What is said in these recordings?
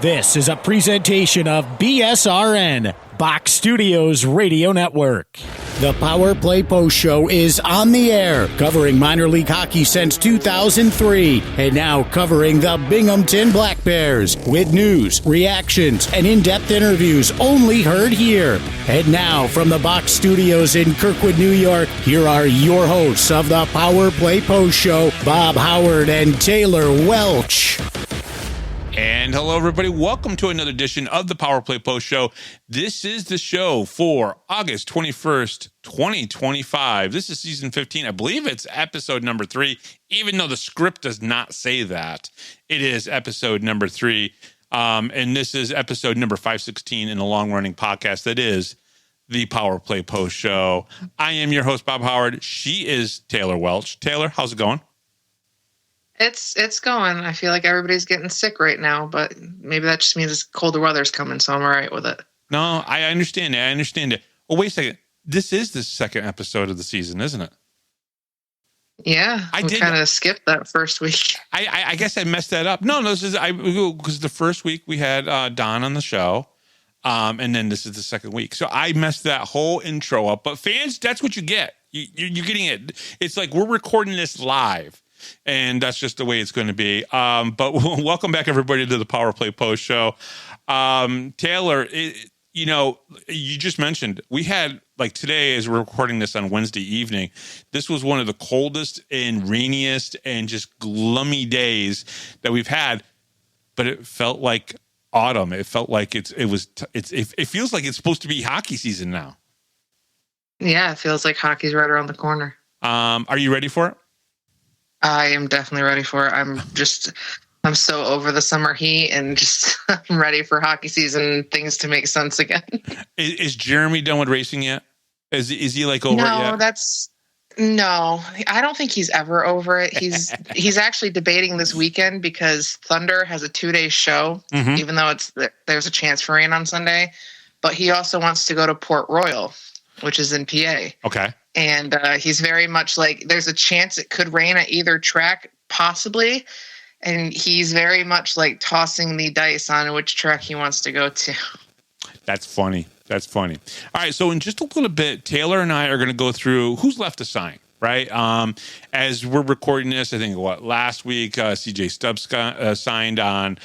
This is a presentation of BSRN, Box Studios Radio Network. The Power Play Post Show is on the air, covering minor league hockey since 2003, and now covering the Binghamton Black Bears with news, reactions, and in-depth interviews only heard here. And now, from the Box Studios in Kirkwood, New York, here are your hosts of the Power Play Post Show, Bob Howard and Taylor Welch. And hello, everybody. Welcome to another edition of the Power Play Post Show. This is the show for August 21st, 2025. This is season 15. I believe it's episode number 3, even though the script does not say that. It is episode number 3. And this is episode number 516 in a long-running podcast that is the Power Play Post Show. I am your host, Bob Howard. She is Taylor Welch. Taylor, how's it going? It's going. I feel like everybody's getting sick right now, but maybe that just means colder weather's coming, so I'm all right with it. No, I understand it. Oh, wait a second. This is the second episode of the season, isn't it? Yeah, I kind of skipped that first week. I guess I messed that up. No, this is because the first week we had Don on the show, and then this is the second week. So I messed that whole intro up. But fans, that's what you get. You're getting it. It's like we're recording this live. And that's just the way it's going to be. But welcome back, everybody, to the Power Play Post Show. Taylor, you just mentioned we had, like today, as we're recording this on Wednesday evening, this was one of the coldest and rainiest and just gloomy days that we've had. But it felt like autumn. It felt like it feels like it's supposed to be hockey season now. Yeah, it feels like hockey's right around the corner. Are you ready for it? I am definitely ready for it. I'm so over the summer heat and just I'm ready for hockey season, things to make sense again. Is Jeremy done with racing yet? Is he like over it yet? No, I don't think he's ever over it. He's actually debating this weekend because Thunder has a 2-day show, even though there's a chance for rain on Sunday. But he also wants to go to Port Royal, which is in PA. Okay. And he's very much like, there's a chance it could rain at either track, possibly. And he's very much like tossing the dice on which track he wants to go to. That's funny. All right. So in just a little bit, Taylor and I are going to go through who's left to sign, right? As we're recording this, I think last week, CJ Stubbs signed on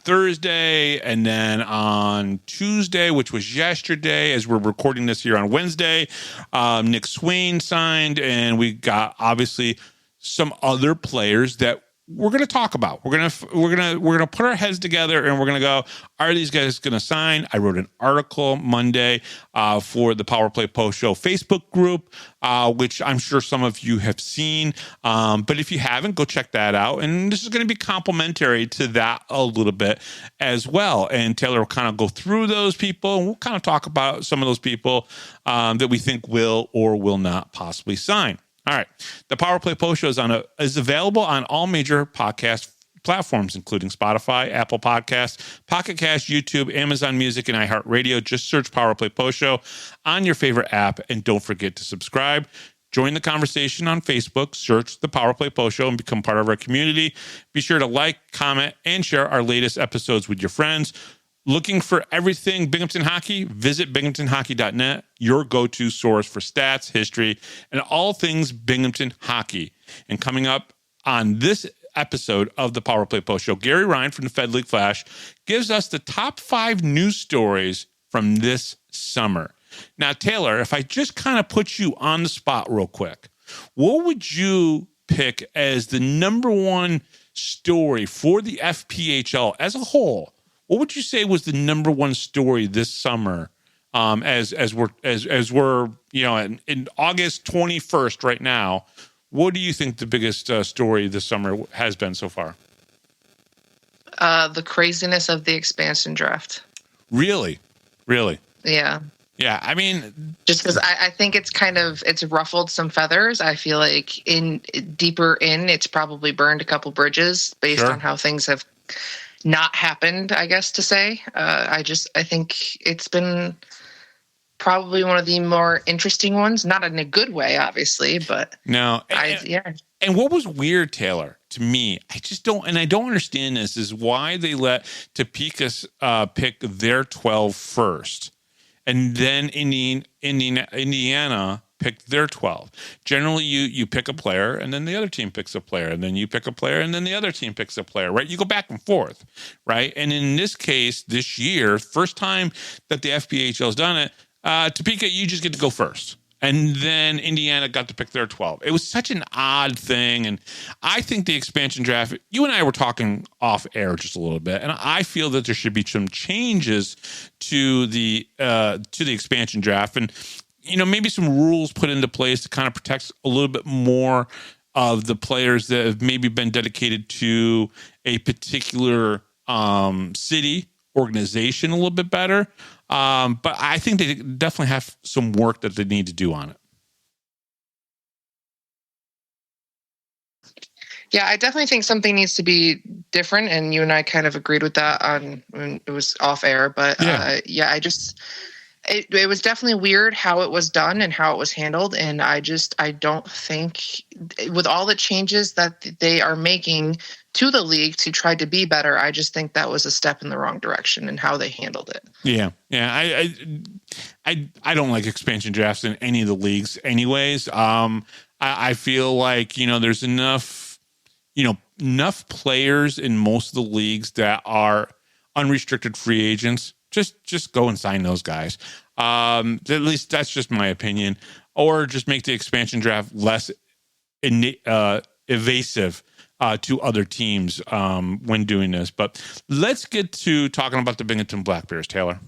Thursday, and then on Tuesday, which was yesterday, as we're recording this here on Wednesday, Nick Swain signed, and we got obviously some other players that we're going to talk about. We're going to put our heads together and we're going to go, are these guys going to sign? I wrote an article Monday for the Power Play Post Show Facebook group, which I'm sure some of you have seen. But if you haven't, go check that out. And this is going to be complimentary to that a little bit as well. And Taylor will kind of go through those people and we'll kind of talk about some of those people that we think will or will not possibly sign. All right. The Power Play Post Show is available on all major podcast platforms, including Spotify, Apple Podcasts, Pocket Cast, YouTube, Amazon Music, and iHeartRadio. Just search Power Play Post Show on your favorite app, and don't forget to subscribe. Join the conversation on Facebook, search the Power Play Post Show, and become part of our community. Be sure to like, comment, and share our latest episodes with your friends. Looking for everything Binghamton Hockey? Visit binghamtonhockey.net, your go-to source for stats, history, and all things Binghamton Hockey. And coming up on this episode of the Power Play Post Show, Gary Ryan from the Fed League Flash gives us the top 5 news stories from this summer. Now, Taylor, if I just kind of put you on the spot real quick, what would you pick as the number one story for the FPHL as a whole? What would you say was the number one story this summer? As we're in August 21st right now, what do you think the biggest story this summer has been so far? The craziness of the expansion draft. Really? Yeah. Yeah. I mean, just because I think it's ruffled some feathers. I feel like deeper in, it's probably burned a couple bridges based on how things have not happened, I guess to say. I think it's been probably one of the more interesting ones, not in a good way, obviously, but no. And what was weird, Taylor, to me, I just don't, and I don't understand this, is why they let Topeka pick their 12 first, and then Indiana picked their 12. Generally, you pick a player, and then the other team picks a player, and then you pick a player, and then the other team picks a player, right? You go back and forth, right? And in this case, this year, first time that the FPHL has done it, Topeka, you just get to go first. And then Indiana got to pick their 12. It was such an odd thing. And I think the expansion draft, you and I were talking off air just a little bit, and I feel that there should be some changes to the expansion draft. And, maybe some rules put into place to kind of protect a little bit more of the players that have maybe been dedicated to a particular city, organization a little bit better. But I think they definitely have some work that they need to do on it. Yeah, I definitely think something needs to be different, and you and I kind of agreed with that when it was off air. But it was definitely weird how it was done and how it was handled, and I don't think, with all the changes that they are making to the league to try to be better, I just think that was a step in the wrong direction in how they handled it. Yeah. I don't like expansion drafts in any of the leagues anyways. I feel like, there's enough players in most of the leagues that are unrestricted free agents. Just go and sign those guys. At least that's just my opinion. Or just make the expansion draft less evasive to other teams when doing this. But let's get to talking about the Binghamton Black Bears, Taylor.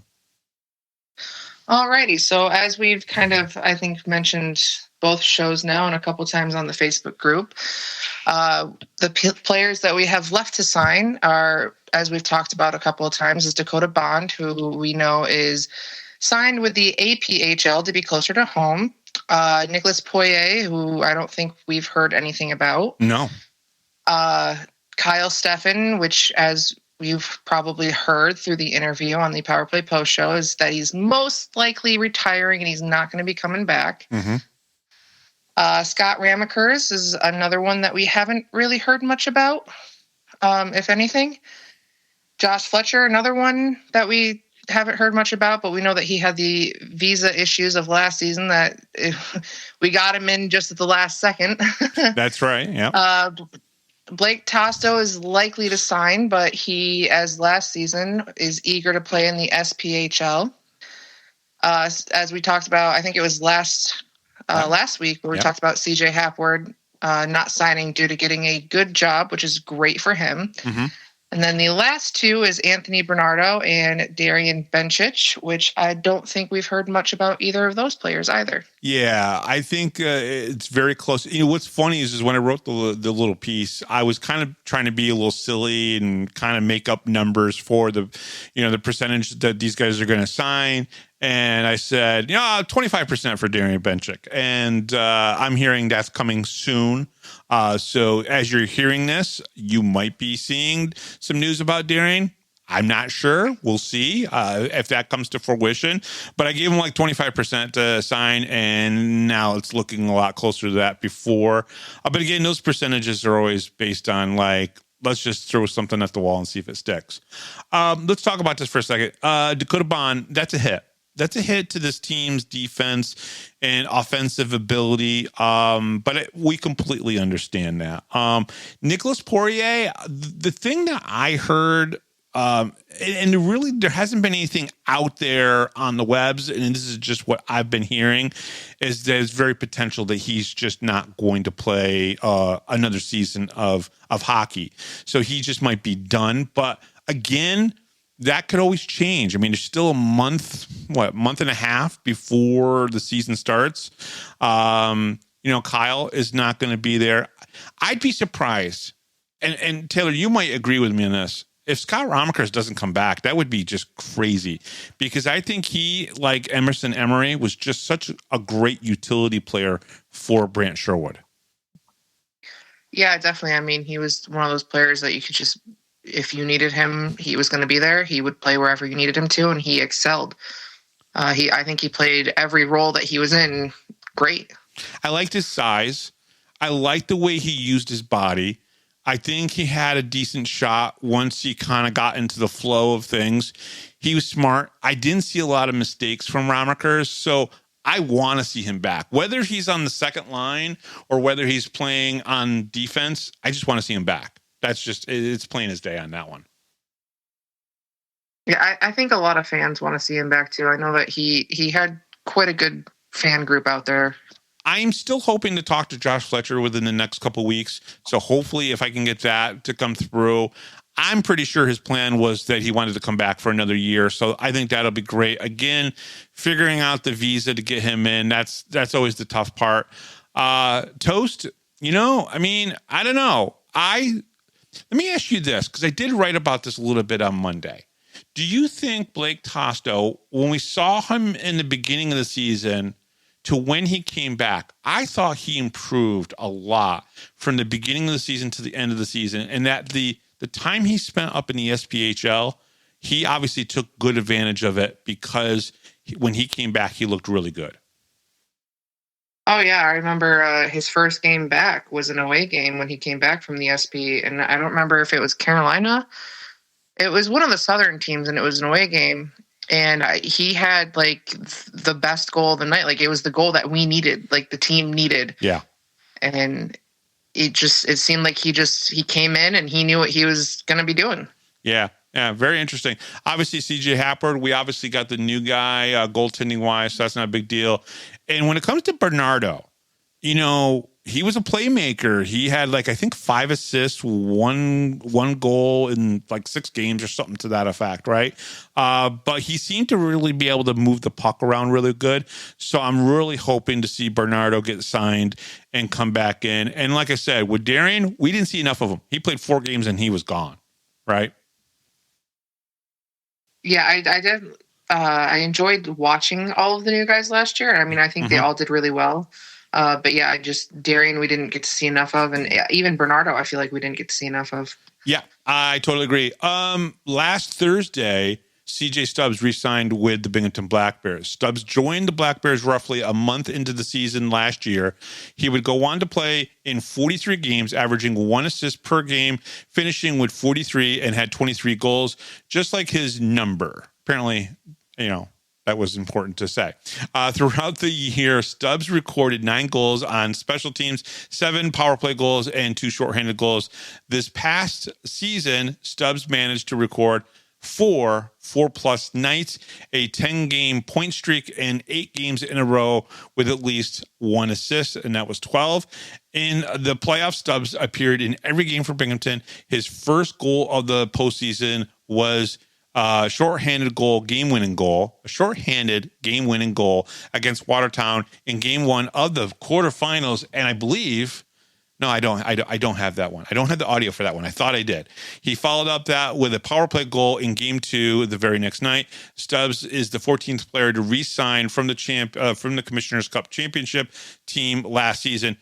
Alrighty. So as we've kind of, I think, mentioned both shows now and a couple times on the Facebook group, the players that we have left to sign are, as we've talked about a couple of times, is Dakota Bond, who we know is signed with the APHL to be closer to home. Nicholas Poirier, who I don't think we've heard anything about. No. Kyle Steffen, which, as you've probably heard through the interview on the Power Play Post Show, is that he's most likely retiring and he's not going to be coming back. Mm-hmm. Scott Ramakers is another one that we haven't really heard much about, if anything. Josh Fletcher, another one that we haven't heard much about, but we know that he had the visa issues of last season that we got him in just at the last second. That's right. Yeah. Blake Tosto is likely to sign, but he, as last season, is eager to play in the SPHL. As we talked about, I think it was last week where we talked about CJ Hapward not signing due to getting a good job, which is great for him. Mm-hmm. And then the last two is Anthony Bernardo and Darian Benchich, which I don't think we've heard much about either of those players either. Yeah, I think it's very close. What's funny is when I wrote the little piece, I was kind of trying to be a little silly and kind of make up numbers for the percentage that these guys are going to sign. And I said, 25% for Darian Benchik. And I'm hearing that's coming soon. So as you're hearing this, you might be seeing some news about Darian. I'm not sure. We'll see if that comes to fruition. But I gave him like 25% to sign, and now it's looking a lot closer to that before. But again, those percentages are always based on let's just throw something at the wall and see if it sticks. Let's talk about this for a second. Dakota Bond, that's a hit. That's a hit to this team's defense and offensive ability, but we completely understand that. Nicholas Poirier, the thing that I heard, and really there hasn't been anything out there on the webs, and this is just what I've been hearing, is there's very potential that he's just not going to play another season of hockey. So he just might be done. But again, that could always change. I mean, there's still a month and a half before the season starts. Kyle is not going to be there. I'd be surprised. And Taylor, you might agree with me on this. If Scott Ramakers doesn't come back, that would be just crazy, because I think he, like Emerson Emery, was just such a great utility player for Brant Sherwood. Yeah, definitely. I mean, he was one of those players that you could just, if you needed him, he was going to be there. He would play wherever you needed him to, and he excelled. I think he played every role that he was in great. I liked his size. I liked the way he used his body. I think he had a decent shot once he kind of got into the flow of things. He was smart. I didn't see a lot of mistakes from Ramakers, so I want to see him back. Whether he's on the second line or whether he's playing on defense, I just want to see him back. That's just, it's plain as day on that one. Yeah, I think a lot of fans want to see him back too. I know that he had quite a good fan group out there. I'm still hoping to talk to Josh Fletcher within the next couple weeks. So hopefully if I can get that to come through, I'm pretty sure his plan was that he wanted to come back for another year. So I think that'll be great. Again, figuring out the visa to get him in, that's always the tough part. Toast, I mean, I don't know. Let me ask you this, because I did write about this a little bit on Monday. Do you think Blake Tosto, when we saw him in the beginning of the season to when he came back, I thought he improved a lot from the beginning of the season to the end of the season, and that the time he spent up in the SPHL, he obviously took good advantage of it because when he came back, he looked really good. Oh, yeah. I remember his first game back was an away game when he came back from the SP, and I don't remember if it was Carolina. It was one of the Southern teams, and it was an away game. And he had like the best goal of the night. Like it was the goal that we needed, like the team needed. Yeah. And it seemed like he came in and he knew what he was going to be doing. Yeah. Yeah. Very interesting. Obviously, CJ Happard, we obviously got the new guy goaltending wise, so that's not a big deal. And when it comes to Bernardo, he was a playmaker. He had I think 5 assists, one goal in 6 games or something to that effect, right? But he seemed to really be able to move the puck around really good. So I'm really hoping to see Bernardo get signed and come back in. And like I said, with Darian, we didn't see enough of him. He played 4 games and he was gone, right? Yeah, I did. I enjoyed watching all of the new guys last year. I mean, I think they all did really well. But yeah, Darian, we didn't get to see enough of. And even Bernardo, I feel like we didn't get to see enough of. Yeah, I totally agree. Last Thursday, CJ Stubbs re-signed with the Binghamton Black Bears. Stubbs joined the Black Bears roughly a month into the season last year. He would go on to play in 43 games, averaging 1 assist per game, finishing with 43 and had 23 goals, just like his number. Apparently, that was important to say. Throughout the year, Stubbs recorded 9 goals on special teams, 7 power play goals, and 2 shorthanded goals. This past season, Stubbs managed to record 4+ nights, a 10-game point streak, and 8 games in a row with at least 1 assist, and that was 12. In the playoffs, Stubbs appeared in every game for Binghamton. His first goal of the postseason was shorthanded game-winning goal against Watertown in Game 1 of the quarterfinals, and I believe. No, I don't have that one. I don't have the audio for that one. I thought I did. He followed up that with a power play goal in Game 2 the very next night. Stubbs is the 14th player to re-sign from the Commissioner's Cup Championship team last season.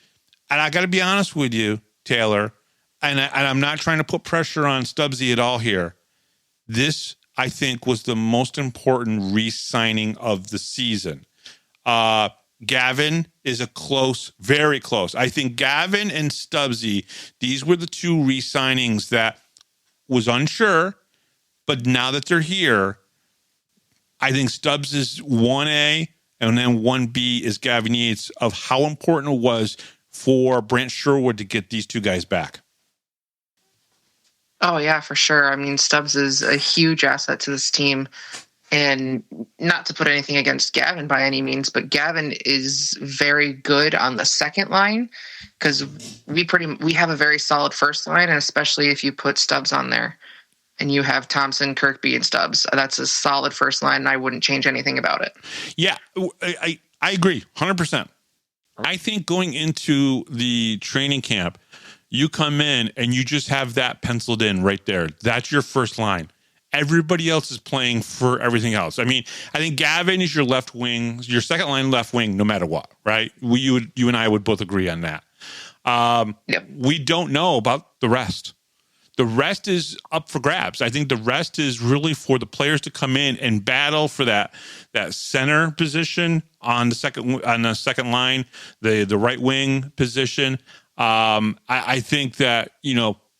And I got to be honest with you, Taylor, and I'm not trying to put pressure on Stubbsy at all here. This, I think, was the most important re-signing of the season. Gavin is very close. I think Gavin and Stubbsy, these were the 2 re-signings that was unsure, but now that they're here, I think Stubbs is 1A and then 1B is Gavin Yates of how important it was for Brant Sherwood to get these 2 guys back. Oh, yeah, for sure. I mean, Stubbs is a huge asset to this team. And not to put anything against Gavin by any means, but Gavin is very good on the second line because we have a very solid first line, and especially if you put Stubbs on there and you have Thompson, Kirkby, and Stubbs, that's a solid first line, and I wouldn't change anything about it. Yeah, I agree 100%. I think going into the training camp, you come in and you just have that penciled in right there. That's your first line. Everybody else is playing for everything else. I mean, I think Gavin is your left wing, your second line left wing, no matter what, right? You and I would both agree on that. Yep. We don't know about the rest. The rest is up for grabs. I think the rest is really for the players to come in and battle for that center position on the second line, the right wing position. I think that,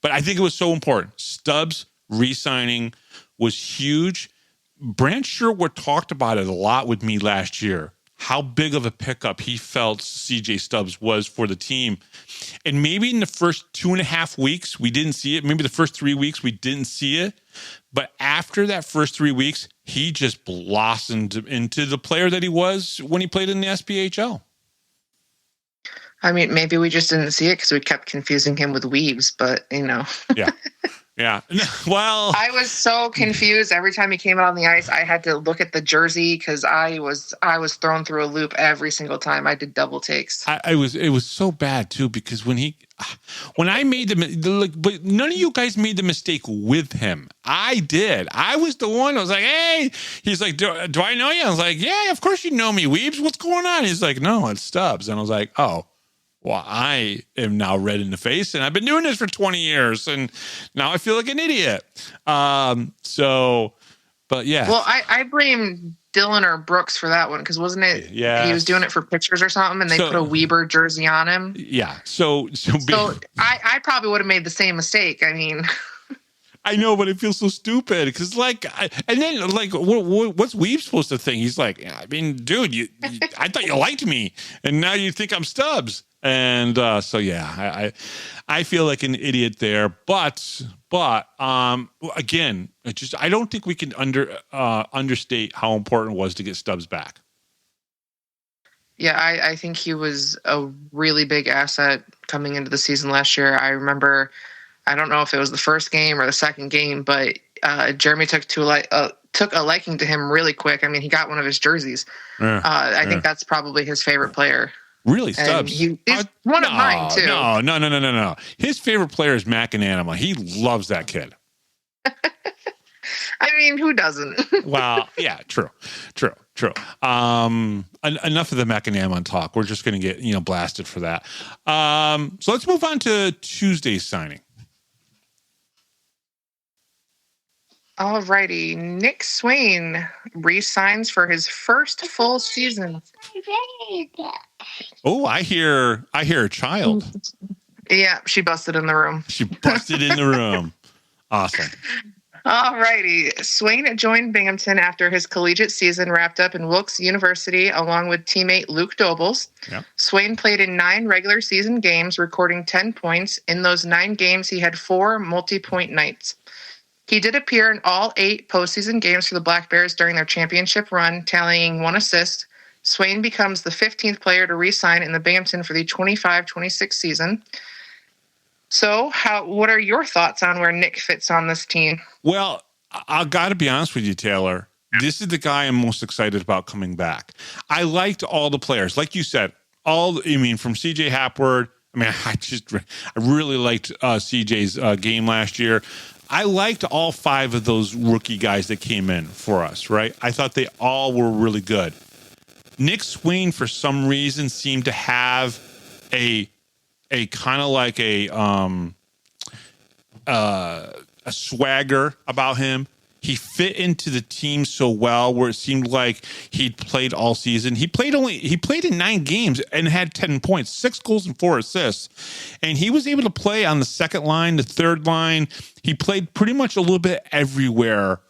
But I think it was so important. Stubbs re-signing was huge. Brant Sherwood talked about it a lot with me last year, how big of a pickup he felt CJ Stubbs was for the team. And maybe in the first 2.5 weeks, we didn't see it. Maybe the first 3 weeks, we didn't see it. But after that first 3 weeks, he just blossomed into the player that he was when he played in the SPHL. I mean, maybe we just didn't see it because we kept confusing him with Weaves, but, Yeah. Yeah. Well, I was so confused every time he came out on the ice. I had to look at the jersey because I was thrown through a loop every single time. I did double takes. It was so bad too, because when I made but none of you guys made the mistake with him. I did. I was the one. I was like, hey, he's like, do I know you? I was like, yeah, of course you know me, Weebs. What's going on? He's like, no, it's Stubbs. And I was like, oh. Well, I am now red in the face, and I've been doing this for 20 years, and now I feel like an idiot. But yeah. Well, I blame Dylan or Brooks for that one because wasn't it? Yeah. He was doing it for pictures or something, and they put a Weber jersey on him. Yeah. So I probably would have made the same mistake. I mean. I know, but it feels so stupid because, what's Weave supposed to think? He's like, I mean, dude, I thought you liked me, and now you think I'm Stubbs. And so, yeah, I feel like an idiot there. But again, I don't think we can understate how important it was to get Stubbs back. Yeah, I think he was a really big asset coming into the season last year. I remember. I don't know if it was the first game or the second game, but Jeremy took a liking to him really quick. I mean, he got one of his jerseys. I think that's probably his favorite player. Really, Stubbs? He's one of mine, too. No. His favorite player is Macananima. He loves that kid. I mean, who doesn't? Well, yeah, true. Enough of the Macananima talk. We're just going to get blasted for that. So let's move on to Tuesday's signing. Alrighty, Nick Swain re-signs for his first full season. Oh, I hear a child. Yeah, she busted in the room. Awesome. Alrighty, Swain joined Binghamton after his collegiate season wrapped up in Wilkes University along with teammate Luke Dobles. Yep. Swain played in 9 regular season games, recording 10 points. In those 9 games, he had 4 multi-point nights. He did appear in all 8 postseason games for the Black Bears during their championship run, tallying 1 assist. Swain becomes the 15th player to re-sign in the Binghamton for the 25-26 season. So, what are your thoughts on where Nick fits on this team? Well, I got to be honest with you, Taylor. This is the guy I'm most excited about coming back. I liked all the players, like you said. From CJ Hapward. I really liked CJ's game last year. I liked all 5 of those rookie guys that came in for us, right? I thought they all were really good. Nick Swain, for some reason, seemed to have a kind of like a swagger about him. He fit into the team so well where it seemed like he'd played all season. He played in 9 games and had 10 points, 6 goals and 4 assists. And he was able to play on the second line, the third line. He played pretty much a little bit everywhere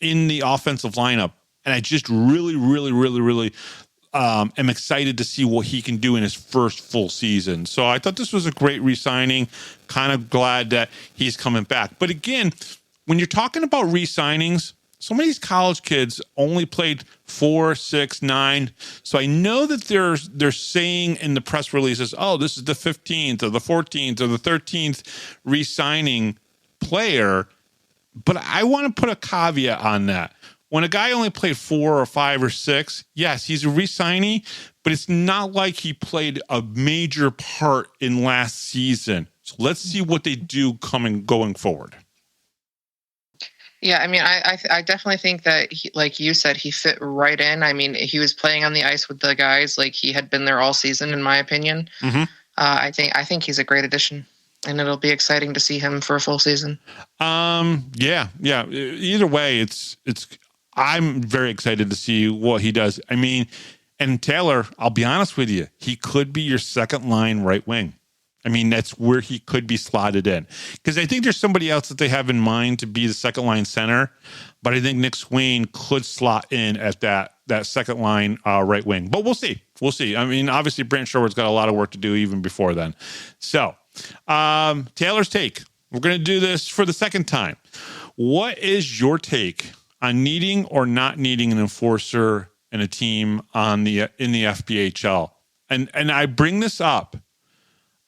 in the offensive lineup. And I just really, really, really, really am excited to see what he can do in his first full season. So I thought this was a great re-signing. Kind of glad that he's coming back. But again, when you're talking about re-signings, some of these college kids only played 4, 6, 9. So I know that they're saying in the press releases, oh, this is the 15th or the 14th or the 13th re-signing player. But I want to put a caveat on that. When a guy only played 4 or 5 or 6, yes, he's a re-signee, but it's not like he played a major part in last season. So let's see what they do going forward. Yeah, I definitely think that, like you said, he fit right in. He was playing on the ice with the guys like he had been there all season, in my opinion. Mm-hmm. I think he's a great addition, and it'll be exciting to see him for a full season. Yeah. Either way, it's. I'm very excited to see what he does. And Taylor, I'll be honest with you, he could be your second line right wing. I mean, that's where he could be slotted in. Because I think there's somebody else that they have in mind to be the second line center, but I think Nick Swain could slot in at that second line right wing. But we'll see. We'll see. I mean, obviously, Brent Sherwood's got a lot of work to do even before then. So, Taylor's take. We're going to do this for the second time. What is your take on needing or not needing an enforcer in a team in the FPHL? And I bring this up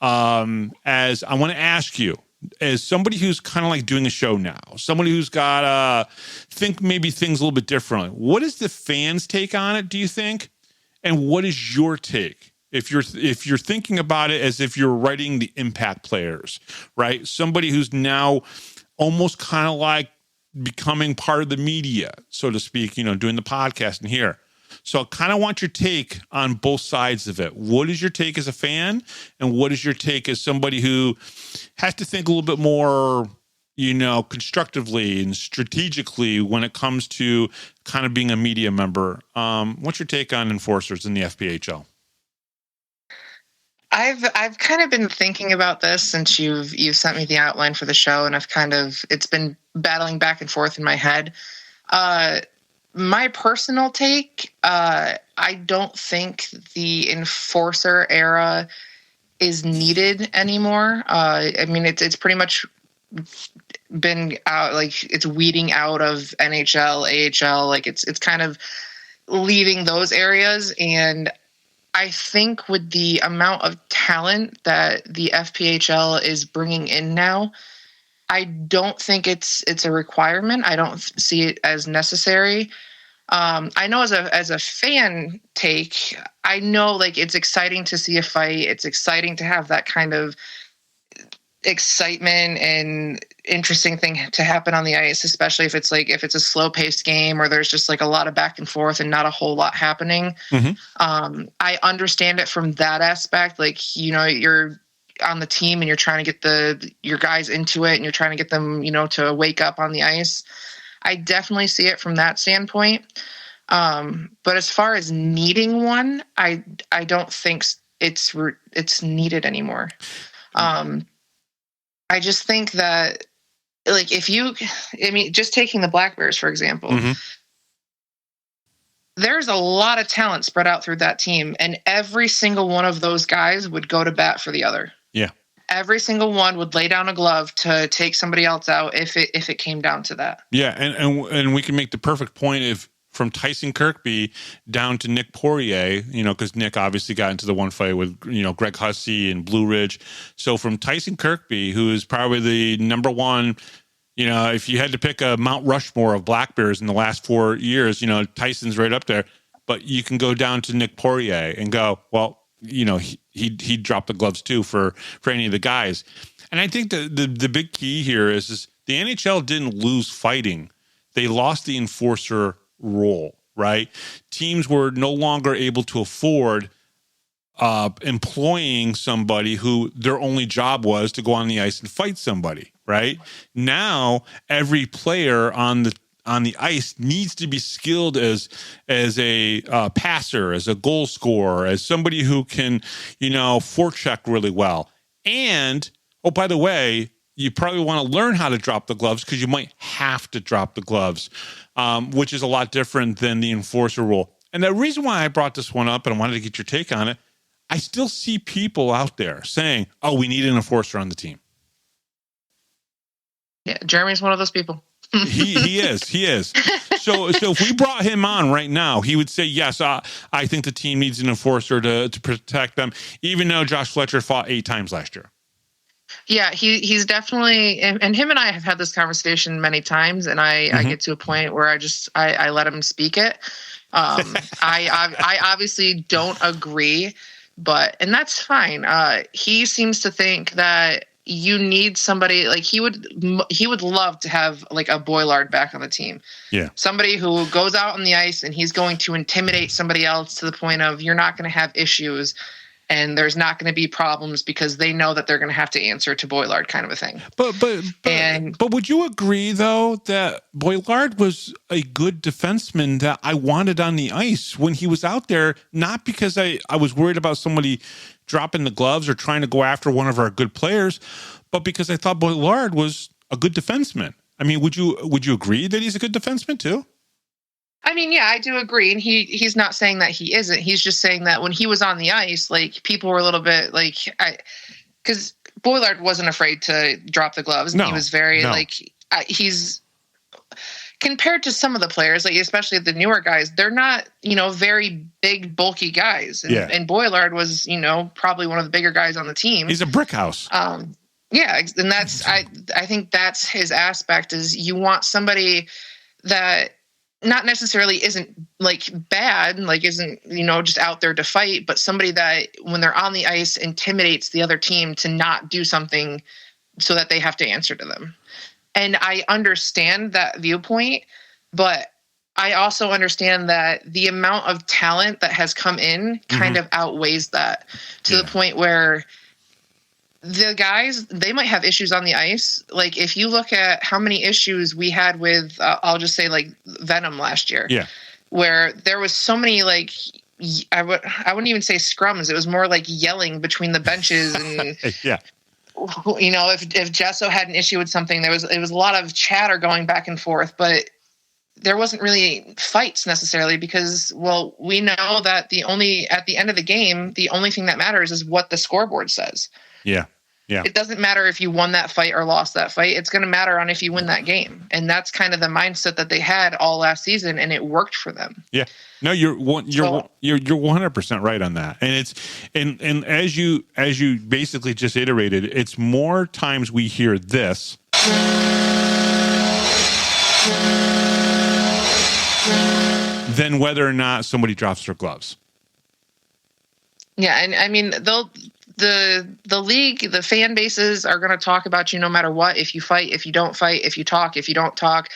as I want to ask you, as somebody who's kind of like doing a show now, somebody who's got think maybe things a little bit differently. What is the fans' take on it, do you think? And what is your take? If you're thinking about it as if you're writing the impact players, right? Somebody who's now almost kind of like becoming part of the media, so to speak, doing the podcast and here. So I kind of want your take on both sides of it. What is your take as a fan? And what is your take as somebody who has to think a little bit more, constructively and strategically when it comes to kind of being a media member? What's your take on enforcers in the FPHL? I've kind of been thinking about this since you've sent me the outline for the show, and it's been battling back and forth in my head. My personal take, I don't think the enforcer era is needed anymore. I mean, it's pretty much been out, like it's weeding out of NHL, AHL, like it's kind of leaving those areas. And I think with the amount of talent that the FPHL is bringing in now, I don't think it's a requirement. I don't see it as necessary. I know as a fan take, I know like it's exciting to see a fight. It's exciting to have that kind of excitement and interesting thing to happen on the ice, especially if it's a slow paced game or there's just like a lot of back and forth and not a whole lot happening. Mm-hmm. I understand it from that aspect. Like, you're on the team and you're trying to get your guys into it and you're trying to get them, to wake up on the ice. I definitely see it from that standpoint. But as far as needing one, I don't think it's needed anymore. I just think that, like, just taking the Black Bears, for example, mm-hmm. There's a lot of talent spread out through that team, and every single one of those guys would go to bat for the other. Yeah. Every single one would lay down a glove to take somebody else out if it came down to that. Yeah, and we can make the perfect point from Tyson Kirkby down to Nick Poirier, because Nick obviously got into the one fight with, Greg Hussey and Blue Ridge. So from Tyson Kirkby, who is probably the number one, if you had to pick a Mount Rushmore of Black Bears in the last 4 years, Tyson's right up there. But you can go down to Nick Poirier and go, well, he dropped the gloves too for any of the guys. And I think the big key here is the NHL didn't lose fighting. They lost the enforcer role, right? Teams were no longer able to afford employing somebody who their only job was to go on the ice and fight somebody, right? Now, every player on the ice needs to be skilled as a passer, as a goal scorer, as somebody who can, forecheck really well. And, oh, by the way, you probably want to learn how to drop the gloves because you might have to drop the gloves, which is a lot different than the enforcer rule. And the reason why I brought this one up and I wanted to get your take on it, I still see people out there saying, oh, we need an enforcer on the team. Yeah, Jeremy's one of those people. He is. So if we brought him on right now, he would say, yes, I think the team needs an enforcer to protect them, even though Josh Fletcher fought 8 times last year. Yeah, he's definitely, and him and I have had this conversation many times, and I get to a point where I let him speak it. I obviously don't agree, and that's fine. He seems to think that you need somebody like he would love to have like a Boilard back on the team. Yeah. Somebody who goes out on the ice and he's going to intimidate somebody else to the point of you're not going to have issues. and there's not going to be problems because they know that they're going to have to answer to Boilard, kind of a thing. But would you agree though that Boilard was a good defenseman that I wanted on the ice when he was out there, not because I was worried about somebody dropping the gloves or trying to go after one of our good players, but because I thought Boilard was a good defenseman. I mean, would you agree that he's a good defenseman too? I mean, yeah, I do agree. And he's not saying that he isn't. He's just saying that when he was on the ice, like, people were a little bit like, because Boilard wasn't afraid to drop the gloves. And he was very he's compared to some of the players, like especially the newer guys, they're not, very big, bulky guys. And Boilard was, probably one of the bigger guys on the team. He's a brick house. Yeah. And that's, I think that's his aspect, is you want somebody that not necessarily isn't like bad, like isn't, just out there to fight, but somebody that when they're on the ice intimidates the other team to not do something so that they have to answer to them. And I understand that viewpoint, but I also understand that the amount of talent that has come in kind of outweighs that to the point where the guys, they might have issues on the ice. Like, if you look at how many issues we had with, I'll just say like Venom last year, where there was so many, like, I wouldn't even say scrums. It was more like yelling between the benches. And, if Jesso had an issue with something, it was a lot of chatter going back and forth, but there wasn't really fights necessarily because, well, we know that at the end of the game, the only thing that matters is what the scoreboard says. Yeah. It doesn't matter if you won that fight or lost that fight. It's going to matter on if you win that game. And that's kind of the mindset that they had all last season, and it worked for them. Yeah. No, you're 100% right on that. And it's and as you basically just iterated, it's more times we hear this than whether or not somebody drops their gloves. Yeah, and I mean, the league, the fan bases are going to talk about you no matter what. If you fight, if you don't fight, if you talk, if you don't talk.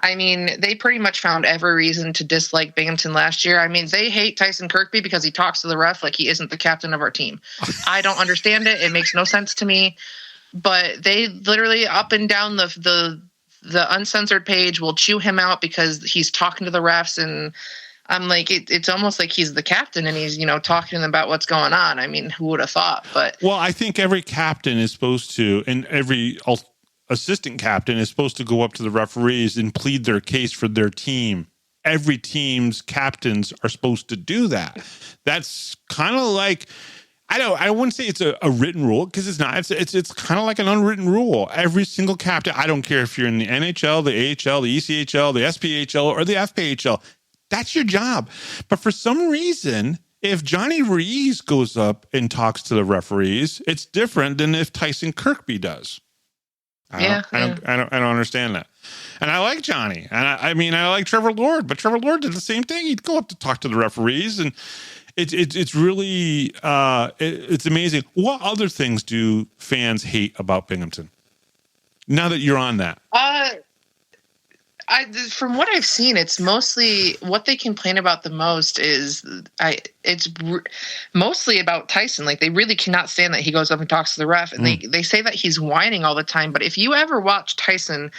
I mean, they pretty much found every reason to dislike Binghamton last year. I mean, they hate Tyson Kirkby because he talks to the ref like he isn't the captain of our team. I don't understand it. It makes no sense to me. But they literally up and down the uncensored page will chew him out because he's talking to the refs, and I'm like, it's almost like he's the captain and he's, talking to them about what's going on. I mean, who would have thought? But well, I think every captain is supposed to, and every assistant captain is supposed to go up to the referees and plead their case for their team. Every team's captains are supposed to do that. That's kind of like, I wouldn't say it's a written rule, because it's not. It's kind of like an unwritten rule. Every single captain, I don't care if you're in the NHL, the AHL, the ECHL, the SPHL, or the FPHL. That's your job. But for some reason, if Johnny Ruiz goes up and talks to the referees, it's different than if Tyson Kirkby does. I don't understand that. And I like Johnny. And I like Trevor Lord, but Trevor Lord did the same thing. He'd go up to talk to the referees, and it's really it's amazing. What other things do fans hate about Binghamton? Now that you're on that. From what I've seen, it's mostly what they complain about the most is it's mostly about Tyson. Like, they really cannot stand that he goes up and talks to the ref, and they say that he's whining all the time. But if you ever watch Tyson,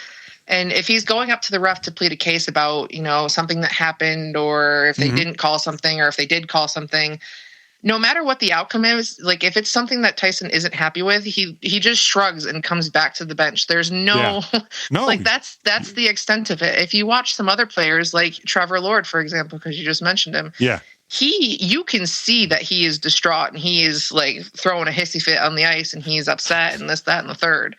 and if he's going up to the ref to plead a case about, something that happened, or if they didn't call something, or if they did call something, no matter what the outcome is, like, if it's something that Tyson isn't happy with, he just shrugs and comes back to the bench. There's no like, that's the extent of it. If you watch some other players like Trevor Lord, for example, because you just mentioned him, you can see that he is distraught, and he is like throwing a hissy fit on the ice, and he's upset, and this, that, and the third.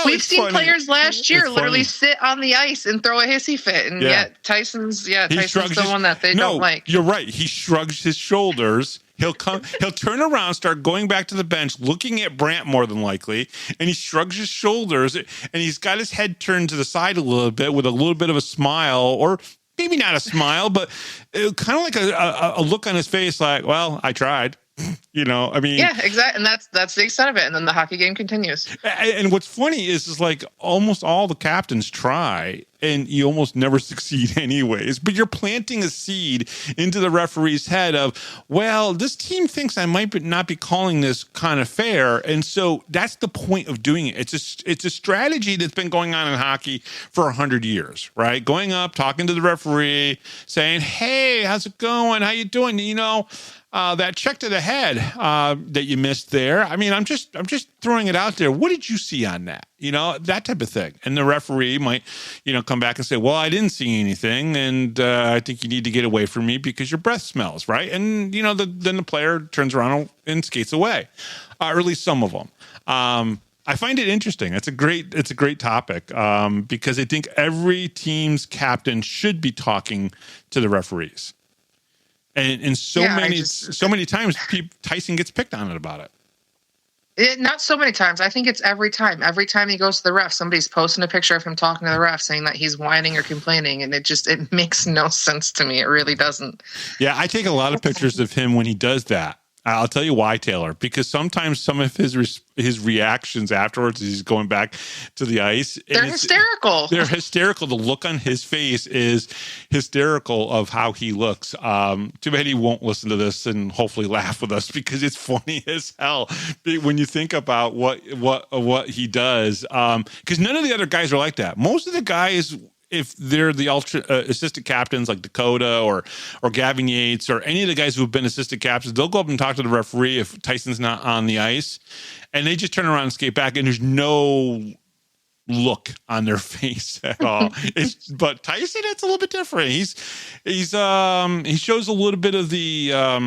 We've seen players last year literally sit on the ice and throw a hissy fit, and yet Tyson's the one that they don't like. You're right. He shrugs his shoulders. He'll turn around, start going back to the bench, looking at Brandt more than likely, and he shrugs his shoulders, and he's got his head turned to the side a little bit with a little bit of a smile, or maybe not a smile, but kind of like a look on his face like, well, I tried. I mean, yeah, exactly. And that's the extent of it. And then the hockey game continues. And what's funny is like almost all the captains try and you almost never succeed anyways, but you're planting a seed into the referee's head of, well, this team thinks I might not be calling this kind of fair. And so that's the point of doing it. It's a strategy that's been going on in hockey for 100 years, right? Going up, talking to the referee, saying, hey, how's it going? How you doing? That check to the head that you missed there. I mean, I'm just throwing it out there. What did you see on that? That type of thing. And the referee might, come back and say, well, I didn't see anything. And I think you need to get away from me because your breath smells, right? And, then the player turns around and skates away, or at least some of them. I find it interesting. It's a great topic because I think every team's captain should be talking to the referees. And so many times Tyson gets picked on it about it. Not so many times. I think it's every time. Every time he goes to the ref, somebody's posting a picture of him talking to the ref saying that he's whining or complaining. And it makes no sense to me. It really doesn't. Yeah, I take a lot of pictures of him when he does that. I'll tell you why, Taylor, because sometimes some of his reactions afterwards, as he's going back to the ice, they're hysterical. They're hysterical. The look on his face is hysterical of how he looks. Too bad he won't listen to this and hopefully laugh with us because it's funny as hell when you think about what he does. Because none of the other guys are like that. Most of the guys, if they're the assistant captains like Dakota or Gavin Yates or any of the guys who have been assistant captains, they'll go up and talk to the referee if Tyson's not on the ice, and they just turn around and skate back, and there's no look on their face at all. But Tyson, it's a little bit different. He shows a little bit of the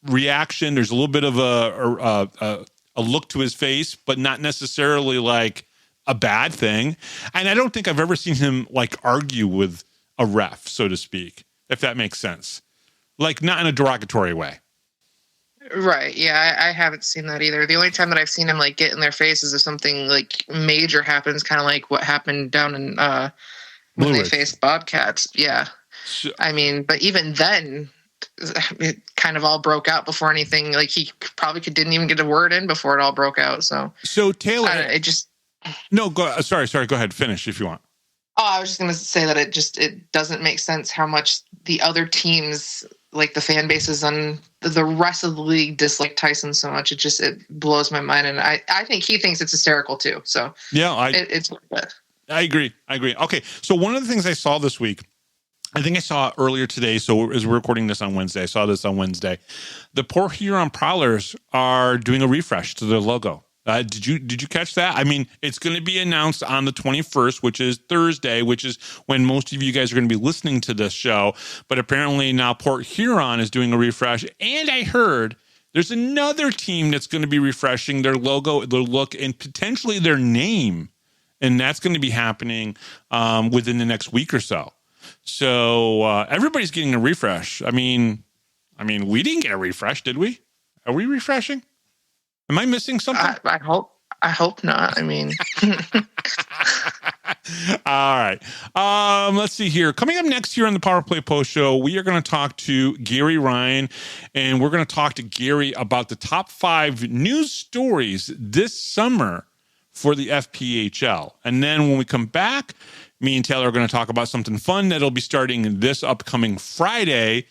reaction. There's a little bit of a look to his face, but not necessarily like a bad thing. And I don't think I've ever seen him like argue with a ref, so to speak, if that makes sense. Like not in a derogatory way. Right. Yeah, I haven't seen that either. The only time that I've seen him like get in their faces if something like major happens, kind of like what happened down in when they faced Bobcats. Yeah. I mean, but even then it kind of all broke out before anything. Like he probably didn't even get a word in before it all broke out. So Taylor, no, go. Sorry. Go ahead. Finish if you want. Oh, I was just going to say that it doesn't make sense how much the other teams, like the fan bases on the rest of the league, dislike Tyson so much. It blows my mind, and I think he thinks it's hysterical too. So yeah, it's. I agree. Okay, so one of the things I saw this week, I think I saw it earlier today. So as we're recording this on Wednesday, I saw this on Wednesday. The Port Huron Prowlers are doing a refresh to their logo. Did you catch that? I mean, it's going to be announced on the 21st, which is Thursday, which is when most of you guys are going to be listening to this show. But apparently now Port Huron is doing a refresh. And I heard there's another team that's going to be refreshing their logo, their look, and potentially their name. And that's going to be happening within the next week or so. So everybody's getting a refresh. I mean, we didn't get a refresh, did we? Are we refreshing? Am I missing something? I hope not. I mean, all right. Let's see here. Coming up next here on the Power Play Post Show, we are going to talk to Gary Ryan, and we're going to talk to Gary about the top 5 news stories this summer for the FPHL. And then when we come back, me and Taylor are going to talk about something fun that'll be starting this upcoming Friday,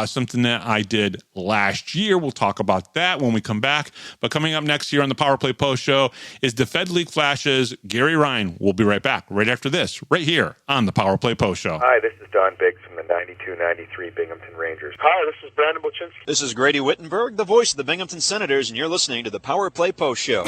something that I did last year. We'll talk about that when we come back. But coming up next here on the Power Play Post Show is the Fed League Flashes. Gary Ryan. We'll be right back right after this, right here on the Power Play Post Show. Hi, this is Don Biggs from the 92-93 Binghamton Rangers. Hi, this is Brandon Buchinski. This is Grady Wittenberg, the voice of the Binghamton Senators, and you're listening to the Power Play Post Show.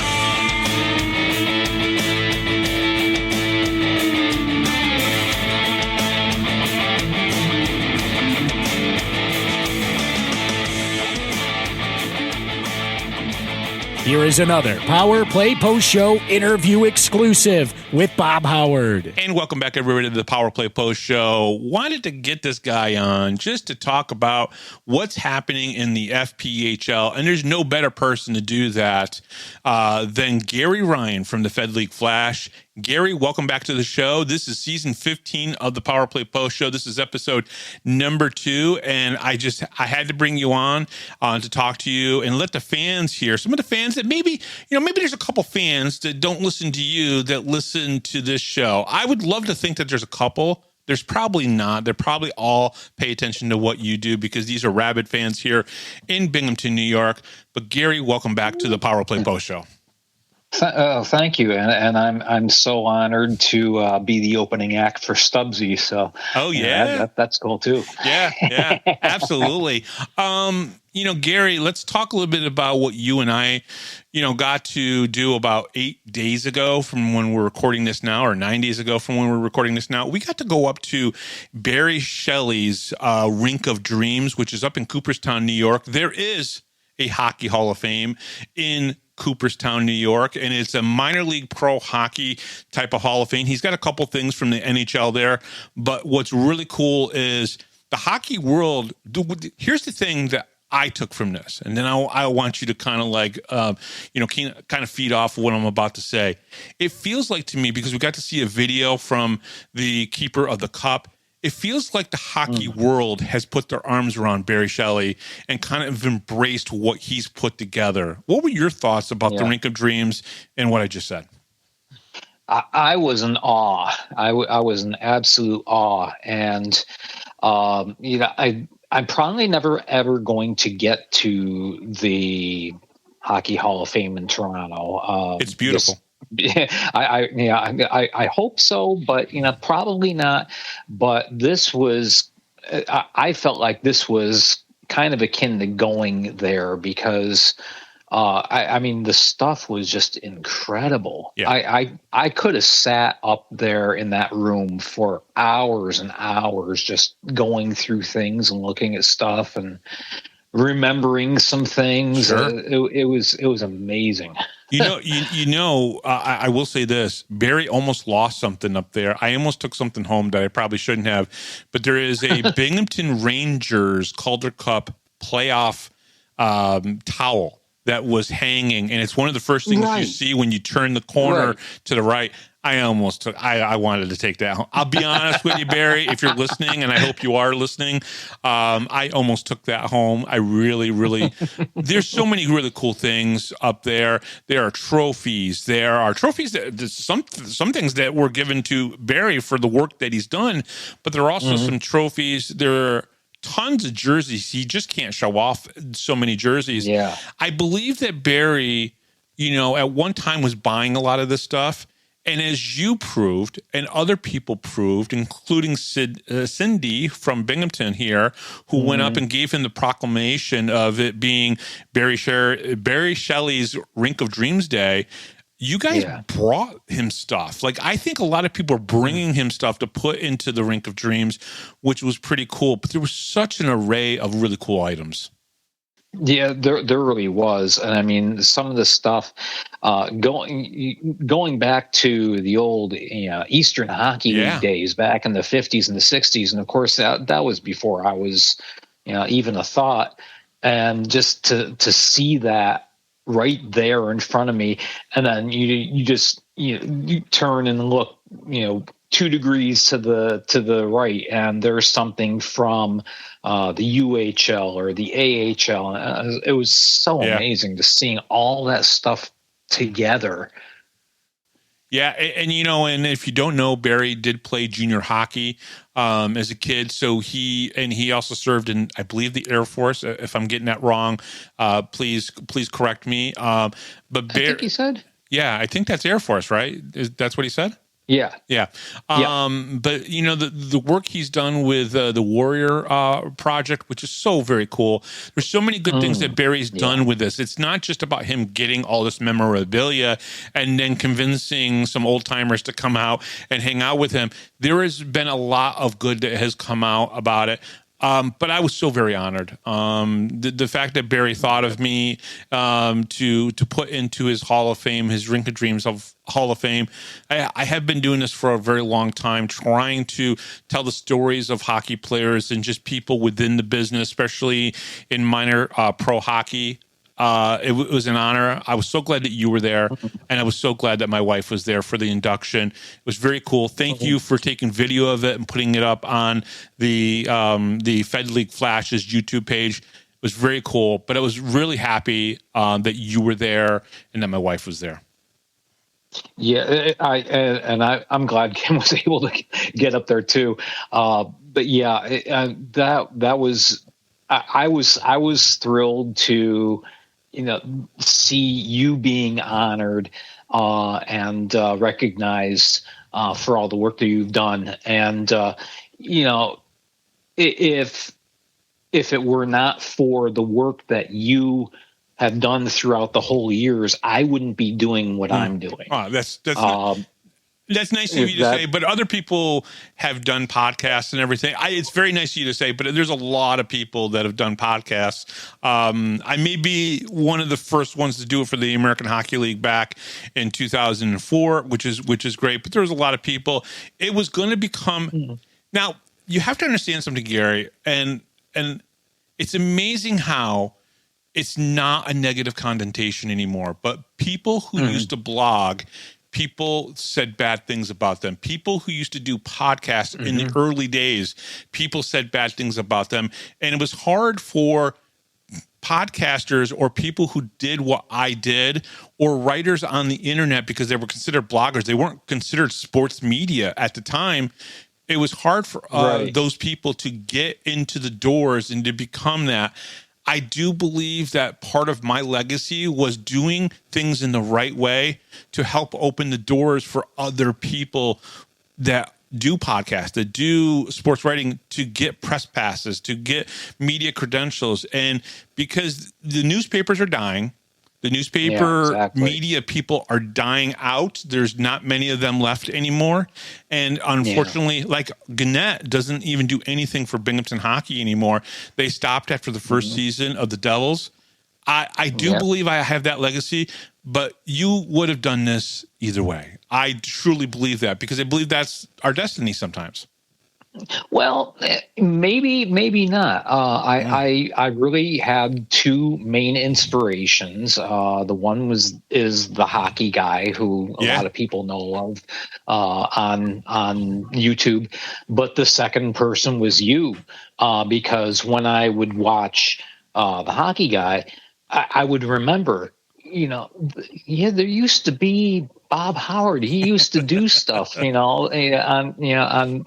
Here is another Power Play Post Show interview exclusive with Bob Howard. And welcome back, everybody, to the Power Play Post Show. Wanted to get this guy on just to talk about what's happening in the FPHL. And there's no better person to do that than Gary Ryan from the Fed League Flash. Gary, welcome back to the show. This is season 15 of the Power Play Post Show. This is episode number 2, and I had to bring you on to talk to you and let the fans hear. Some of the fans that maybe there's a couple fans that don't listen to you that listen to this show. I would love to think that there's a couple. There's probably not. They're probably all pay attention to what you do because these are rabid fans here in Binghamton, New York. But Gary, welcome back to the Power Play Post Show. Thank you, and I'm so honored to be the opening act for Stubbsy. So, that's cool too. Yeah, absolutely. Gary, let's talk a little bit about what you and I, got to do about 8 days ago from when we're recording this now, or 9 days ago from when we're recording this now. We got to go up to Barry Shelley's Rink of Dreams, which is up in Cooperstown, New York. There is a Hockey Hall of Fame in Cooperstown, New York, and it's a minor league pro hockey type of Hall of Fame. He's got a couple things from the NHL there, but what's really cool is the hockey world. Here's the thing that I took from this, and then I want you to kind of kind of feed off what I'm about to say. It feels like to me, because we got to see a video from the keeper of the cup, it feels like the hockey world has put their arms around Barry Shelley and kind of embraced what he's put together. What were your thoughts about the Rink of Dreams and what I just said? I was in awe. I was in absolute awe. And, I'm probably never, ever going to get to the Hockey Hall of Fame in Toronto. It's beautiful. I hope so, but probably not. But this was, I felt like this was kind of akin to going there because, the stuff was just incredible. Yeah. I could have sat up there in that room for hours and hours, just going through things and looking at stuff and remembering some things. Sure. It was amazing. I will say this. Barry almost lost something up there. I almost took something home that I probably shouldn't have. But there is a Binghamton Rangers Calder Cup playoff towel that was hanging. And it's one of the first things you see when you turn the corner to the right. I wanted to take that home. I'll be honest with you, Barry, if you're listening, and I hope you are listening, I almost took that home. I really, really, there's so many really cool things up there. There are trophies. That some things that were given to Barry for the work that he's done, but there are also some trophies. There are tons of jerseys. He just can't show off so many jerseys. Yeah. I believe that Barry, at one time was buying a lot of this stuff. And as you proved, and other people proved, including Cindy from Binghamton here, who went up and gave him the proclamation of it being Barry Shelley's Rink of Dreams Day, you guys brought him stuff. Like, I think a lot of people are bringing him stuff to put into the Rink of Dreams, which was pretty cool. But there was such an array of really cool items. Yeah, there really was. And some of the stuff going back to the old Eastern Hockey League days back in the 50s and the 60s. And of course, that was before I was even a thought. And just to see that right there in front of me, and then you turn and look 2 degrees to the right, and there's something from the UHL or the AHL. It was so amazing to seeing all that stuff together. Yeah, and if you don't know, Barry did play junior hockey as a kid. So he also served in, I believe, the Air Force. If I'm getting that wrong, please correct me. But Barry, I think he said, yeah, I think that's Air Force, right? That's what he said. Yeah. But the work he's done with the Warrior project, which is so very cool. There's so many good things that Barry's done with this. It's not just about him getting all this memorabilia and then convincing some old timers to come out and hang out with him. There has been a lot of good that has come out about it. But I was so very honored. The fact that Barry thought of me to put into his Hall of Fame, his Rink of Dreams Hall of Fame. I have been doing this for a very long time, trying to tell the stories of hockey players and just people within the business, especially in minor pro hockey. It was an honor. I was so glad that you were there, and I was so glad that my wife was there for the induction. It was very cool. Thank you for taking video of it and putting it up on the Fed League Flash's YouTube page. It was very cool, but I was really happy that you were there and that my wife was there. Yeah, I'm glad Kim was able to get up there too. But yeah, that was I was thrilled to see you being honored and recognized for all the work that you've done. And if it were not for the work that you have done throughout the whole years, I wouldn't be doing what I'm doing. That's nice of you to say, but other people have done podcasts and everything. It's very nice of you to say, but there's a lot of people that have done podcasts. I may be one of the first ones to do it for the American Hockey League back in 2004, which is great. But there's a lot of people. It was going to become now. You have to understand something, Gary, and it's amazing how it's not a negative connotation anymore. But people who used to blog. People said bad things about them. People who used to do podcasts in the early days, people said bad things about them. And it was hard for podcasters or people who did what I did or writers on the internet because they were considered bloggers. They weren't considered sports media at the time. It was hard for those people to get into the doors and to become that. I do believe that part of my legacy was doing things in the right way to help open the doors for other people that do podcasts, that do sports writing, to get press passes, to get media credentials. And because the newspapers are dying, the newspaper media people are dying out. There's not many of them left anymore. And unfortunately, like Gannett doesn't even do anything for Binghamton hockey anymore. They stopped after the first season of the Devils. I do believe I have that legacy, but you would have done this either way. I truly believe that because I believe that's our destiny sometimes. Well, maybe not. I really had two main inspirations. The one is the hockey guy who a lot of people know of on YouTube, but the second person was you, because when I would watch the hockey guy, I would remember, there used to be Bob Howard. He used to do stuff, on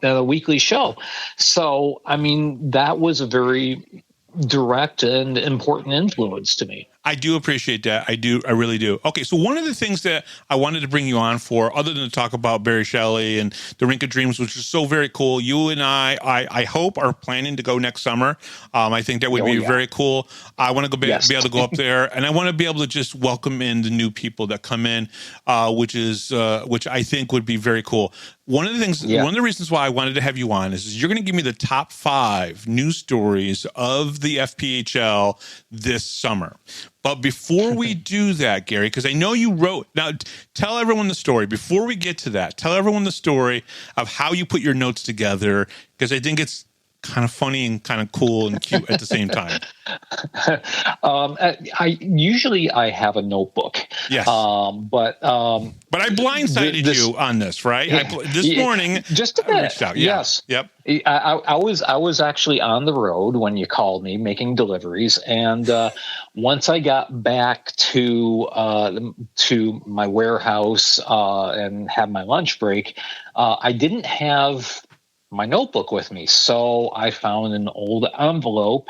a weekly show. So, I mean, that was a very direct and important influence to me. I do appreciate that. I really do. Okay, so one of the things that I wanted to bring you on for, other than to talk about Barry Shelley and the Rink of Dreams, which is so very cool, you and I hope are planning to go next summer. I think that would be very cool. I want to be able to go up there, and I want to be able to just welcome in the new people that come in, which I think would be very cool. One of the things, one of the reasons why I wanted to have you on is you're going to give me the top 5 news stories of the FPHL this summer. But before we do that, Gary, because I know you wrote, now tell everyone the story. Before we get to that, tell everyone the story of how you put your notes together, because I think it's kind of funny and kind of cool and cute at the same time. I usually have a notebook. Yes. But I blindsided you on this, right? This morning, just a bit. I reached out. Yeah. Yes. Yep. I was actually on the road when you called me making deliveries, and once I got back to my warehouse and had my lunch break, I didn't have my notebook with me. So I found an old envelope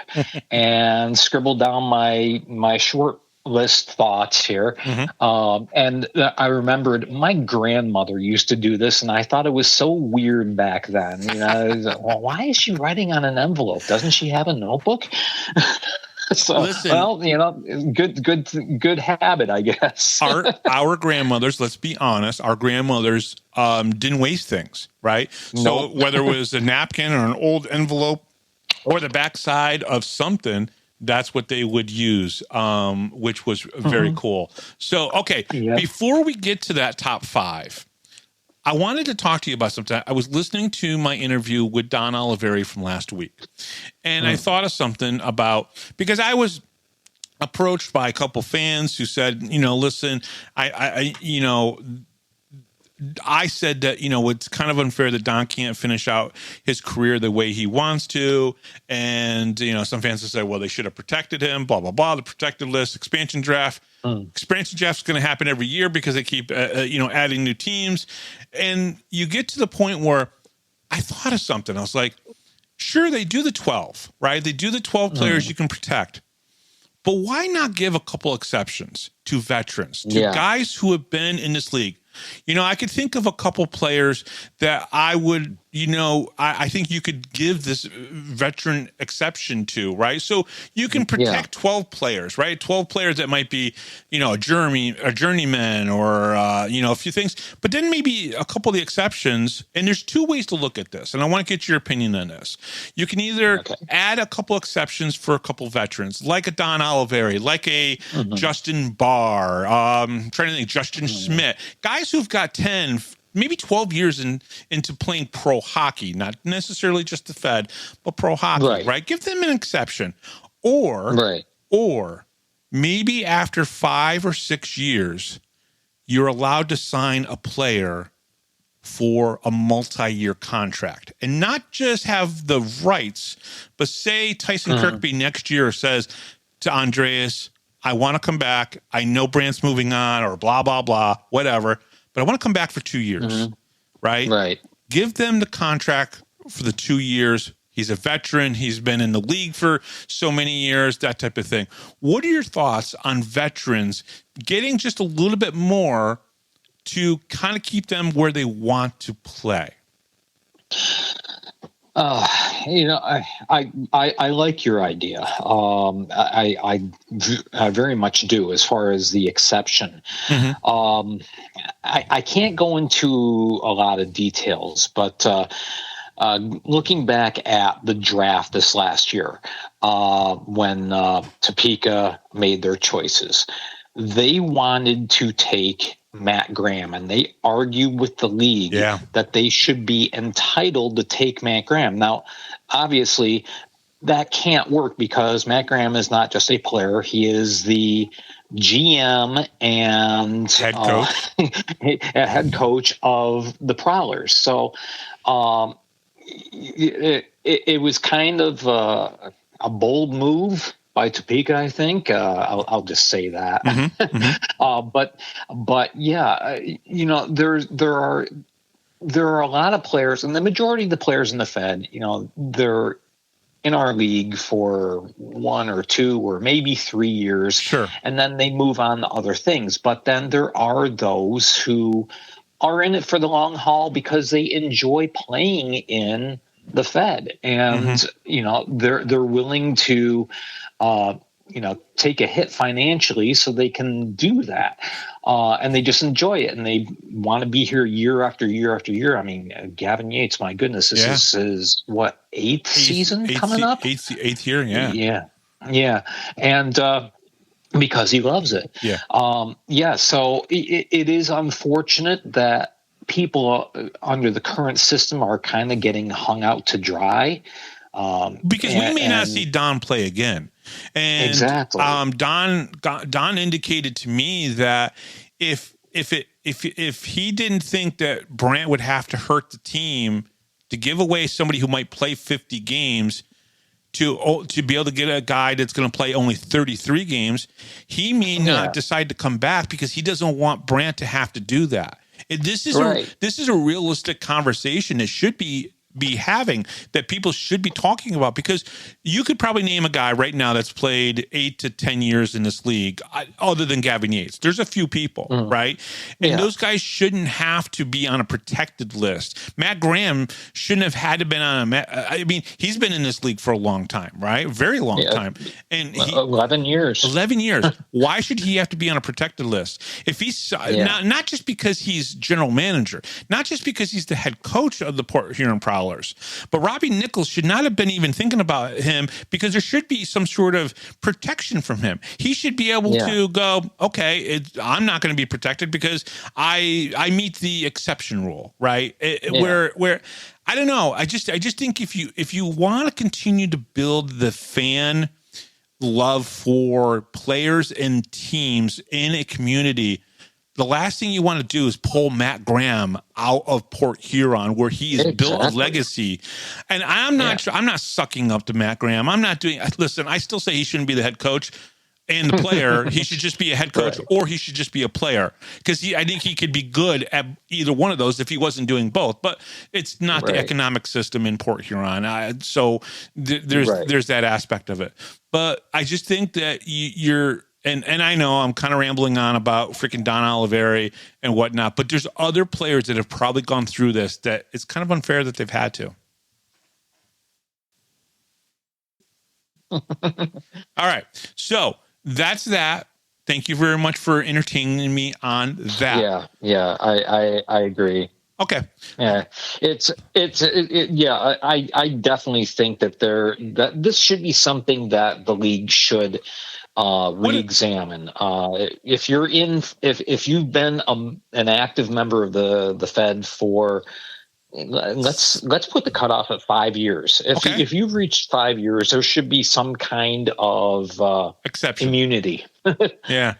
and scribbled down my short list thoughts here. And I remembered my grandmother used to do this, and I thought it was so weird back then. Well, why is she writing on an envelope? Doesn't she have a notebook? So, listen, well, good habit, I guess. our grandmothers, let's be honest, our grandmothers didn't waste things, right? So whether it was a napkin or an old envelope or the backside of something. That's what they would use, which was very cool. So, okay, before we get to that top 5, I wanted to talk to you about something. I was listening to my interview with Don Oliveri from last week, and I thought of something about, because I was approached by a couple fans who said, listen, I said that, it's kind of unfair that Don can't finish out his career the way he wants to. And, some fans have said, well, they should have protected him, blah, blah, blah, the protected list, expansion draft. Expansion draft is going to happen every year because they keep, adding new teams. And you get to the point where I thought of something. I was like, sure, they do the 12, right? They do the 12 players you can protect. But why not give a couple exceptions to veterans, to guys who have been in this league? I could think of a couple players that I would, I think you could give this veteran exception to, right? So you can protect 12 players, right? 12 players that might be, a journeyman or, a few things, but then maybe a couple of the exceptions. And there's 2 ways to look at this. And I want to get your opinion on this. You can either add a couple exceptions for a couple veterans, like a Don Oliveri, like a Justin Barr, trying to think, Justin Schmidt, guys who've got 10, maybe 12 years into playing pro hockey, not necessarily just the Fed, but pro hockey, right? Give them an exception. Or maybe after 5 or 6 years, you're allowed to sign a player for a multi-year contract and not just have the rights, but say Tyson Kirkby next year says to Andreas, I want to come back. I know Brant's moving on or blah, blah, blah, whatever. But I want to come back for 2 years, right? Right. Give them the contract for the 2 years. He's a veteran. He's been in the league for so many years, that type of thing. What are your thoughts on veterans getting just a little bit more to kind of keep them where they want to play? I like your idea. I very much do, as far as the exception. I can't go into a lot of details, but looking back at the draft this last year, when Topeka made their choices, they wanted to take Matt Graham, and they argued with the league that they should be entitled to take Matt Graham. Now, obviously, that can't work because Matt Graham is not just a player. He is the GM and head coach of the Prowlers. So it was kind of a bold move by Topeka, I think. I'll just say that. But yeah, there are a lot of players, and the majority of the players in the Fed, they're in our league for 1 or 2 or maybe 3 years, and then they move on to other things. But then there are those who are in it for the long haul because they enjoy playing in the Fed, and they're willing to take a hit financially so they can do that. And they just enjoy it, and they want to be here year after year after year. I mean, Gavin Yates, my goodness, this is his, what, eighth season coming up? Eighth year, Yeah. And because he loves it. So it is unfortunate that people under the current system are kind of getting hung out to dry. Because we may not see Don play again. And exactly. Don indicated to me that if he didn't think that Brant would have to hurt the team to give away somebody who might play 50 games to be able to get a guy that's going to play only 33 games, he may not decide to come back because he doesn't want Brant to have to do that. This is a realistic conversation that should be having, that people should be talking about, because you could probably name a guy right now that's played 8 to 10 years in this league other than Gavin Yates. There's a few people, right? And those guys shouldn't have to be on a protected list. Matt Graham shouldn't have had to been on I mean, he's been in this league for a long time, right? Very long time. And 11 years. 11 years. Why should he have to be on a protected list? If he's not just because he's general manager, not just because he's the head coach of the Port Huron Prowlers, colors. But Robbie Nichols should not have been even thinking about him because there should be some sort of protection from him. He should be able to go, okay, I'm not going to be protected because I meet the exception rule, right? Where I don't know. I just think if you want to continue to build the fan love for players and teams in a community, the last thing you want to do is pull Matt Graham out of Port Huron, where he has built a legacy. And I'm not sucking up to Matt Graham. I'm not doing. Listen, I still say he shouldn't be the head coach and the player. He should just be a head coach, or he should just be a player, because I think he could be good at either one of those if he wasn't doing both. But it's not the economic system in Port Huron, so there's that aspect of it. But I just think that you're. And I know I'm kind of rambling on about freaking Don Oliveri and whatnot, but there's other players that have probably gone through this that it's kind of unfair that they've had to. All right. So that's that. Thank you very much for entertaining me on that. Yeah. I agree. Okay. Yeah, I definitely think that this should be something that the league should re-examine. If you've been an active member of the Fed for, let's put the cutoff at 5 years. If you've reached 5 years, there should be some kind of exception, immunity. Yeah.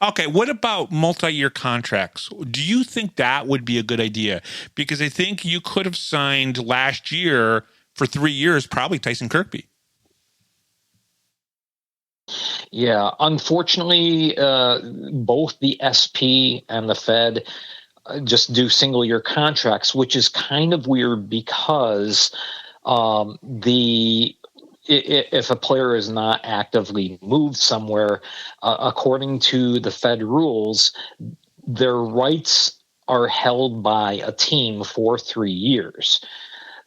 Okay. What about multi-year contracts? Do you think that would be a good idea? Because I think you could have signed last year for 3 years, probably Tyson Kirkby. Yeah, unfortunately, both the SP and the Fed just do single-year contracts, which is kind of weird because if a player is not actively moved somewhere, according to the Fed rules, their rights are held by a team for 3 years.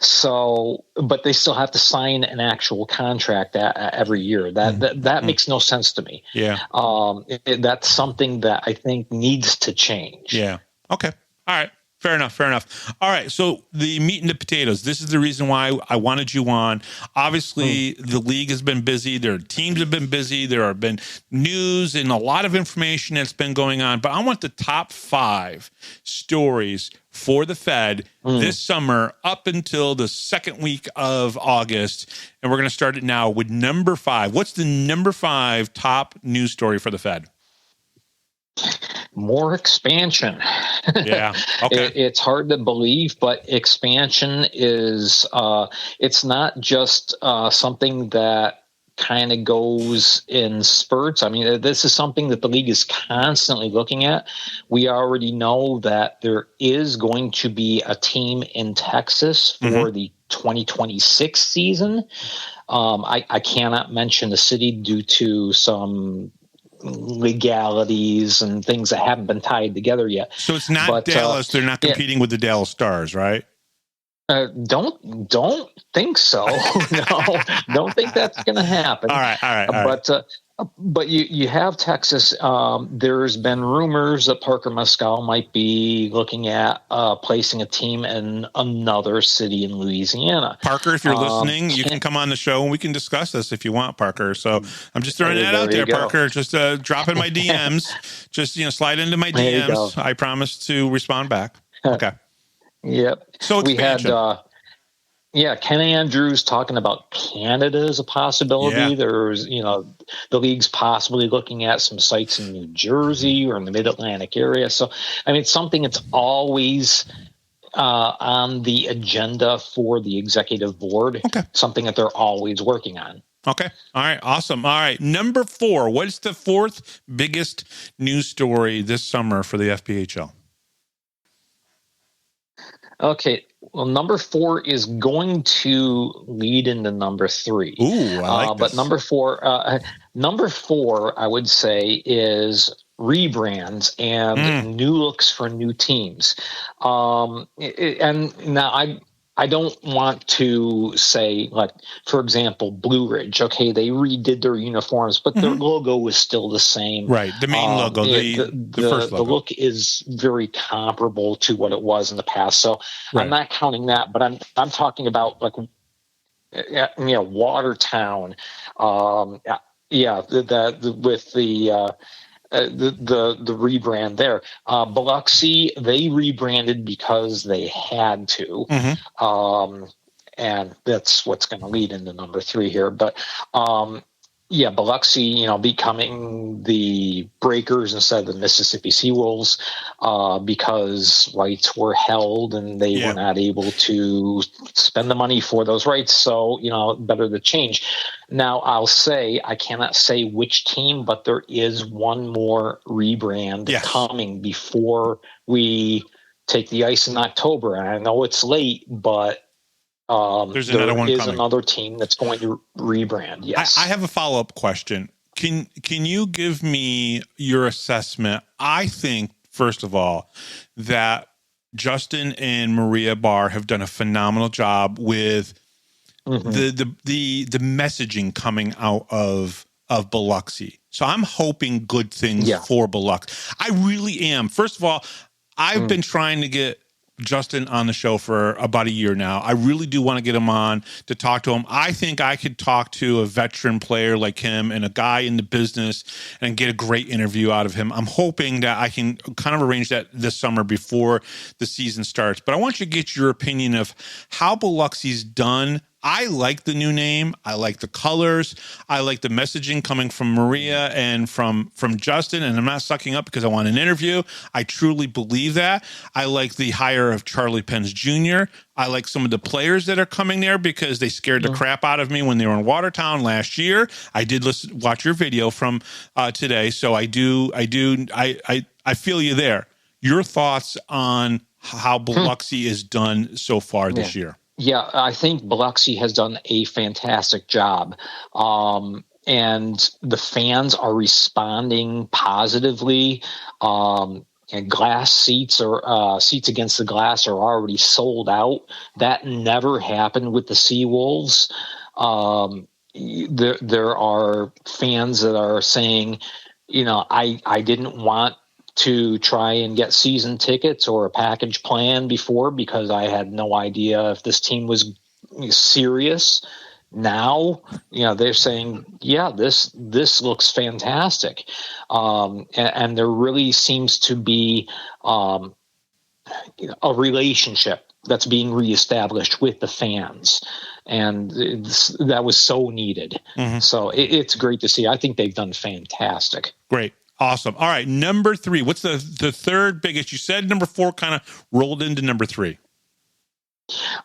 So, but they still have to sign an actual contract every year. That makes no sense to me. Yeah. That's something that I think needs to change. Yeah. Okay. All right. Fair enough. All right. So the meat and the potatoes, this is the reason why I wanted you on. Obviously, the league has been busy. Their teams have been busy. There have been news and a lot of information that's been going on. But I want the top 5 stories for the Fed this summer up until the second week of August. And we're going to start it now with number 5. What's the number 5 top news story for the Fed? More expansion. Yeah. Okay. It's hard to believe, but expansion is, it's not just something that kind of goes in spurts. I mean, this is something that the league is constantly looking at. We already know that there is going to be a team in Texas for the 2026 season. I cannot mention the city due to some legalities and things that haven't been tied together yet. So it's not Dallas. They're not competing with the Dallas Stars, right? Don't think so. No, don't think that's going to happen. All right. But you have Texas. There's been rumors that Parker Mescal might be looking at placing a team in another city in Louisiana. Parker, if you're listening, you can come on the show and we can discuss this if you want, Parker. So I'm just throwing that out there, Parker. Just drop in my DMs. Just slide into my DMs. I promise to respond back. Okay. Yep. So expansion. We had Ken Andrews talking about Canada as a possibility. Yeah. There's, the league's possibly looking at some sites in New Jersey or in the Mid-Atlantic area. So, I mean, it's something that's always on the agenda for the executive board. Okay. Something that they're always working on. Okay. All right. Awesome. All right. Number 4. What's the 4th biggest news story this summer for the FPHL? Okay, well, number 4 is going to lead into number 3. Ooh, I like but this. Number four, I would say, is rebrands and new looks for new teams. And now I I don't want to say, like, for example, Blue Ridge. Okay, they redid their uniforms, but their logo was still the same. Right, the main logo, the first logo. The look is very comparable to what it was in the past. So I'm not counting that, but I'm talking about, like, Watertown. With the rebrand there. Biloxi, they rebranded because they had to. And that's what's going to lead into number 3 here. But Biloxi, becoming the Breakers instead of the Mississippi Seawolves, because rights were held and they were not able to spend the money for those rights. So, better to change. Now, I'll say, I cannot say which team, but there is one more rebrand coming before we take the ice in October. And I know it's late, but there's another one coming. Another team that's going to rebrand. Yes. I have a follow-up question. Can you give me your assessment? I think, first of all, that Justin and Maria Barr have done a phenomenal job with the messaging coming out of Biloxi. So I'm hoping good things for Biloxi. I really am. First of all, I've been trying to get Justin on the show for about a year now. I really do want to get him on to talk to him. I think I could talk to a veteran player like him and a guy in the business and get a great interview out of him. I'm hoping that I can kind of arrange that this summer before the season starts. But I want you to get your opinion of how Biloxi's done. I like the new name. I like the colors. I like the messaging coming from Maria and from Justin. And I'm not sucking up because I want an interview. I truly believe that. I like the hire of Charlie Pence Jr. I like some of the players that are coming there because they scared the crap out of me when they were in Watertown last year. I did watch your video from today. So I feel you there. Your thoughts on how Biloxi is done so far this year? Yeah, I think Biloxi has done a fantastic job. And the fans are responding positively. And glass seats or seats against the glass are already sold out. That never happened with the Seawolves. There are fans that are saying, I didn't want to try and get season tickets or a package plan before because I had no idea if this team was serious. Now, they're saying, this looks fantastic. And there really seems to be a relationship that's being reestablished with the fans. And that was so needed. So it's great to see. I think they've done fantastic. Great. Awesome. All right. Number 3. What's the third biggest? You said number 4 kind of rolled into number 3.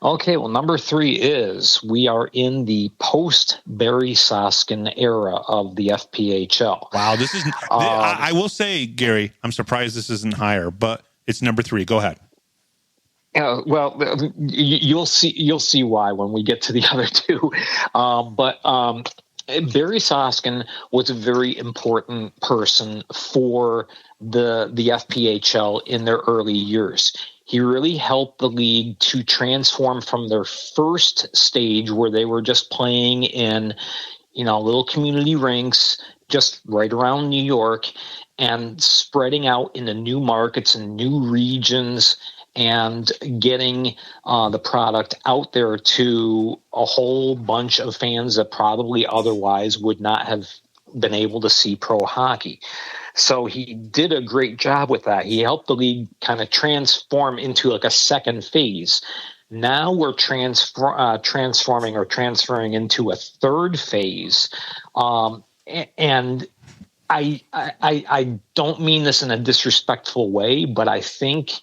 Okay. Well, number 3 is we are in the post-Barry Soskin era of the FPHL. Wow. This is, I will say, Gary, I'm surprised this isn't higher, but it's number 3. Go ahead. Well, you'll see why when we get to the other two. Barry Soskin was a very important person for the FPHL in their early years. He really helped the league to transform from their first stage where they were just playing in, little community rinks just right around New York and spreading out into new markets and new regions and getting the product out there to a whole bunch of fans that probably otherwise would not have been able to see pro hockey. So he did a great job with that. He helped the league kind of transform into like a second phase. Now we're transferring into a third phase. And I don't mean this in a disrespectful way, but I think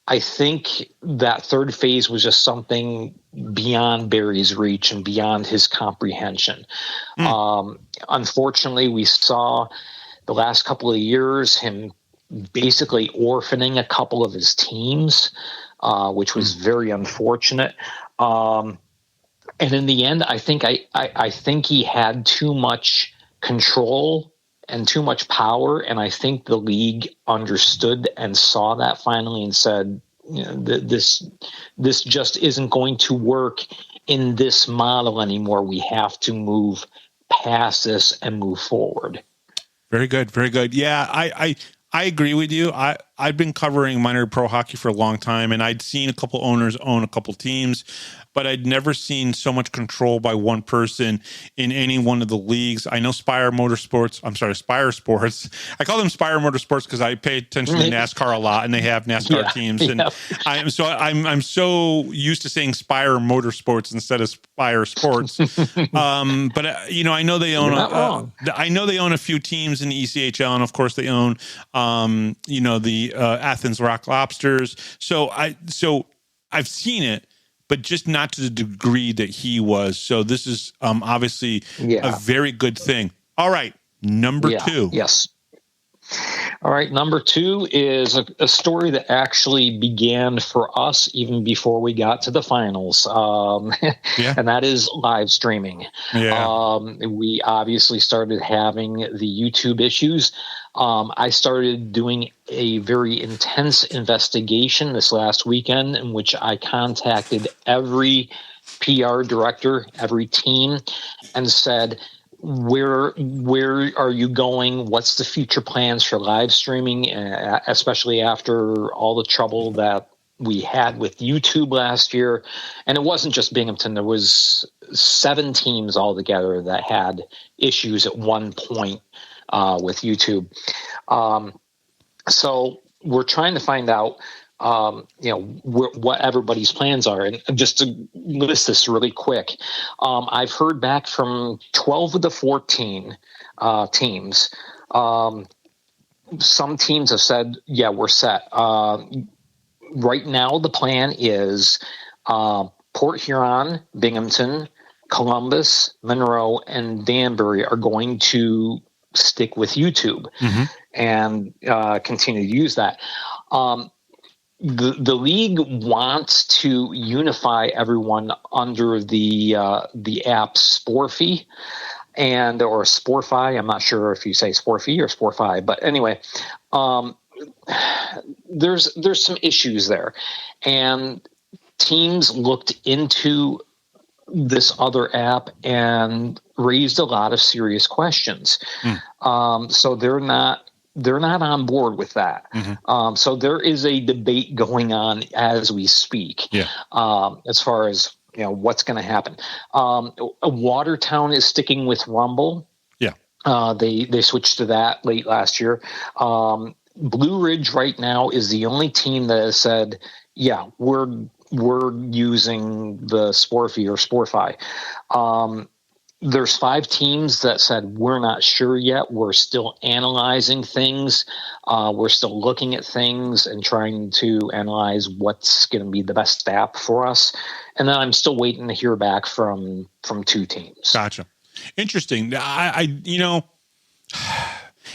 that third phase was just something beyond Barry's reach and beyond his comprehension. Unfortunately, we saw the last couple of years him basically orphaning a couple of his teams, which was very unfortunate. And in the end, I think he had too much control and too much power, and I think the league understood and saw that finally and said, this just isn't going to work in this model anymore. We have to move past this and move forward. Very good. Very good. Yeah, I agree with you. I've been covering minor pro hockey for a long time, and I'd seen a couple owners own a couple teams, but I'd never seen so much control by one person in any one of the leagues. I know Spire Sports. I call them Spire Motorsports because I pay attention to NASCAR a lot, and they have NASCAR teams. And I'm so used to saying Spire Motorsports instead of Spire Sports. But I know they own a few teams in the ECHL, and of course they own the Athens Rock Lobsters. So I've seen it, but just not to the degree that he was. So this is obviously a very good thing. All right, number two. Yes. All right, number two is a story that actually began for us even before we got to the finals, and that is live streaming. Yeah. We obviously started having the YouTube issues. I started doing a very intense investigation this last weekend in which I contacted every PR director, every team, and said, where are you going? What's the future plans for live streaming, especially after all the trouble that we had with YouTube last year? And it wasn't just Binghamton. There was 7 teams altogether that had issues at one point with YouTube. So we're trying to find out, what everybody's plans are. And just to list this really quick, I've heard back from 12 of the 14 teams. Some teams have said, yeah, we're set. Right now, the plan is Port Huron, Binghamton, Columbus, Monroe, and Danbury are going to stick with YouTube and continue to use that. The league wants to unify everyone under the app Sporfy or Sporfy. I'm not sure if you say Sporfy or Sporfy, but anyway, there's some issues there, and teams looked into this other app and raised a lot of serious questions. So they're not on board with that. So there is a debate going on as we speak. As far as what's going to happen. Watertown is sticking with Rumble. They switched to that late last year. Blue Ridge right now is the only team that has said, yeah, we're using the Sporfy or Sporfy. There's 5 teams that said we're not sure yet. We're still analyzing things. We're still looking at things and trying to analyze what's going to be the best app for us. And then I'm still waiting to hear back from 2 teams. Gotcha. Interesting.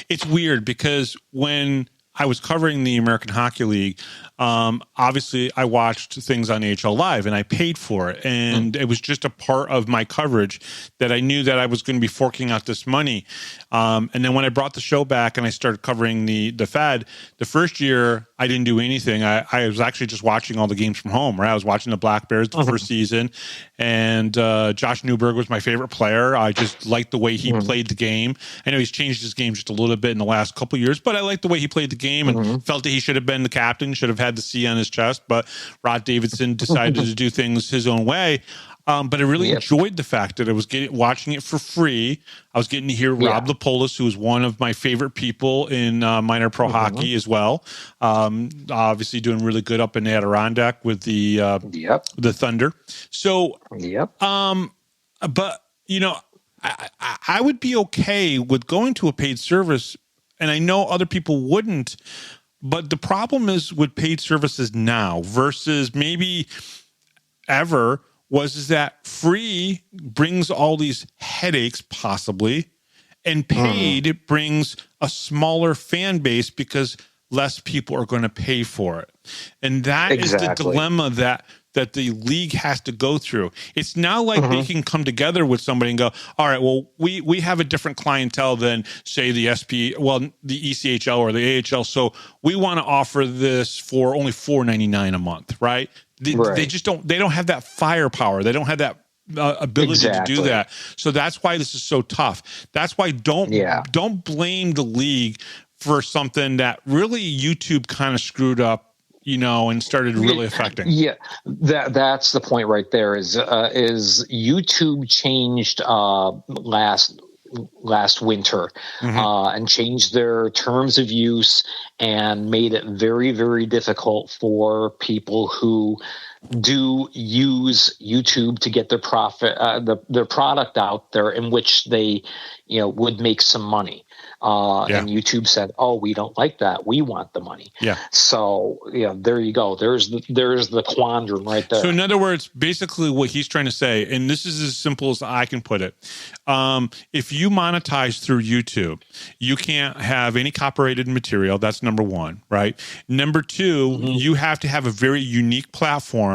It's weird because when I was covering the American Hockey League, obviously I watched things on AHL Live and I paid for it. And it was just a part of my coverage that I knew that I was going to be forking out this money. And then when I brought the show back and I started covering the Fed, the first year I didn't do anything. I was actually just watching all the games from home, right? I was watching the Black Bears the first season, and Josh Newberg was my favorite player. I just liked the way he played the game. I know he's changed his game just a little bit in the last couple of years, but I liked the way he played the game and felt that he should have been the captain, should have had the C on his chest, but Rod Davidson decided to do things his own way. But I really enjoyed the fact that I was watching it for free. I was getting to hear Rob Lapolis, who is one of my favorite people in minor pro hockey as well. Obviously doing really good up in the Adirondack with the Thunder. So, but I would be okay with going to a paid service, and I know other people wouldn't. But the problem is with paid services now versus maybe ever is that free brings all these headaches possibly, and paid brings a smaller fan base because less people are going to pay for it. And that is the dilemma that that the league has to go through. It's not like they can come together with somebody and go, all right, well, we have a different clientele than, say, the the ECHL or the AHL, so we want to offer this for only $4.99 a month, right? They just don't have that firepower. They don't have that ability to do that. So that's why this is so tough. That's why don't blame the league for something that really YouTube kind of screwed up, and started really affecting. Yeah, that's the point right there. Is YouTube changed last winter and changed their terms of use and made it very, very difficult for people who do use YouTube to get their their product out there, in which they would make some money. And YouTube said, "Oh, we don't like that. We want the money." Yeah. So there you go. There's the quandrum right there. So in other words, basically what he's trying to say, and this is as simple as I can put it, if you monetize through YouTube, you can't have any copyrighted material. That's number one, right? Number two, you have to have a very unique platform.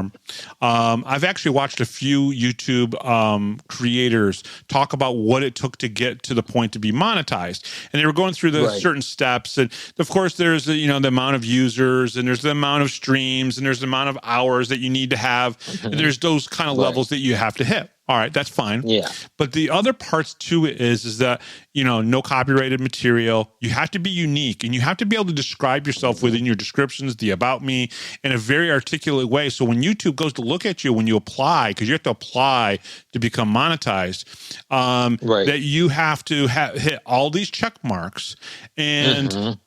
I've actually watched a few YouTube creators talk about what it took to get to the point to be monetized. And they were going through the certain steps. And of course, there's the amount of users, and there's the amount of streams, and there's the amount of hours that you need to have. And there's those kind of levels that you have to hit. All right, that's fine. Yeah. But the other parts to it is that, no copyrighted material. You have to be unique, and you have to be able to describe yourself within your descriptions, the about me, in a very articulate way. So when YouTube goes to look at you, when you apply, because you have to apply to become monetized, that you have to hit all these check marks. And,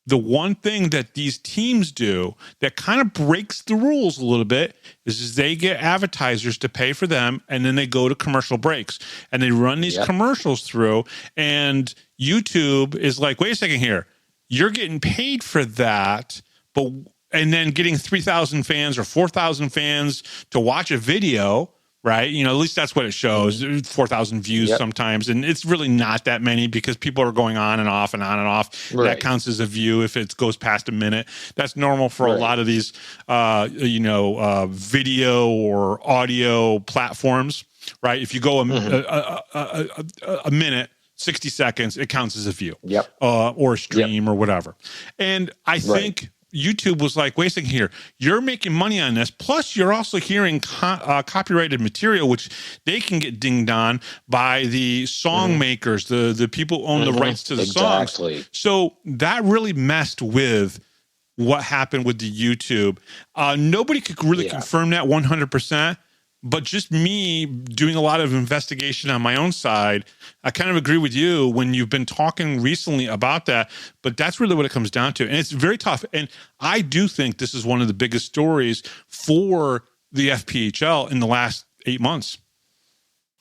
the one thing that these teams do that kind of breaks the rules a little bit is they get advertisers to pay for them, and then they go to commercial breaks and they run these commercials through, and YouTube is like, wait a second here, you're getting paid for that, and then getting 3,000 fans or 4,000 fans to watch a video. Right. At least that's what it shows. 4,000 views sometimes. And it's really not that many, because people are going on and off and on and off. Right. That counts as a view if it goes past a minute. That's normal for a lot of these, video or audio platforms. Right. If you go a minute, 60 seconds, it counts as a view or a stream or whatever. And I think YouTube was like, wait a second here, you're making money on this, plus you're also hearing copyrighted material, which they can get dinged on by the song makers, the people who own the rights to the songs. So that really messed with what happened with the YouTube. Nobody could really confirm that 100%. But just me doing a lot of investigation on my own side, I kind of agree with you when you've been talking recently about that. But that's really what it comes down to. And it's very tough. And I do think this is one of the biggest stories for the FPHL in the last 8 months.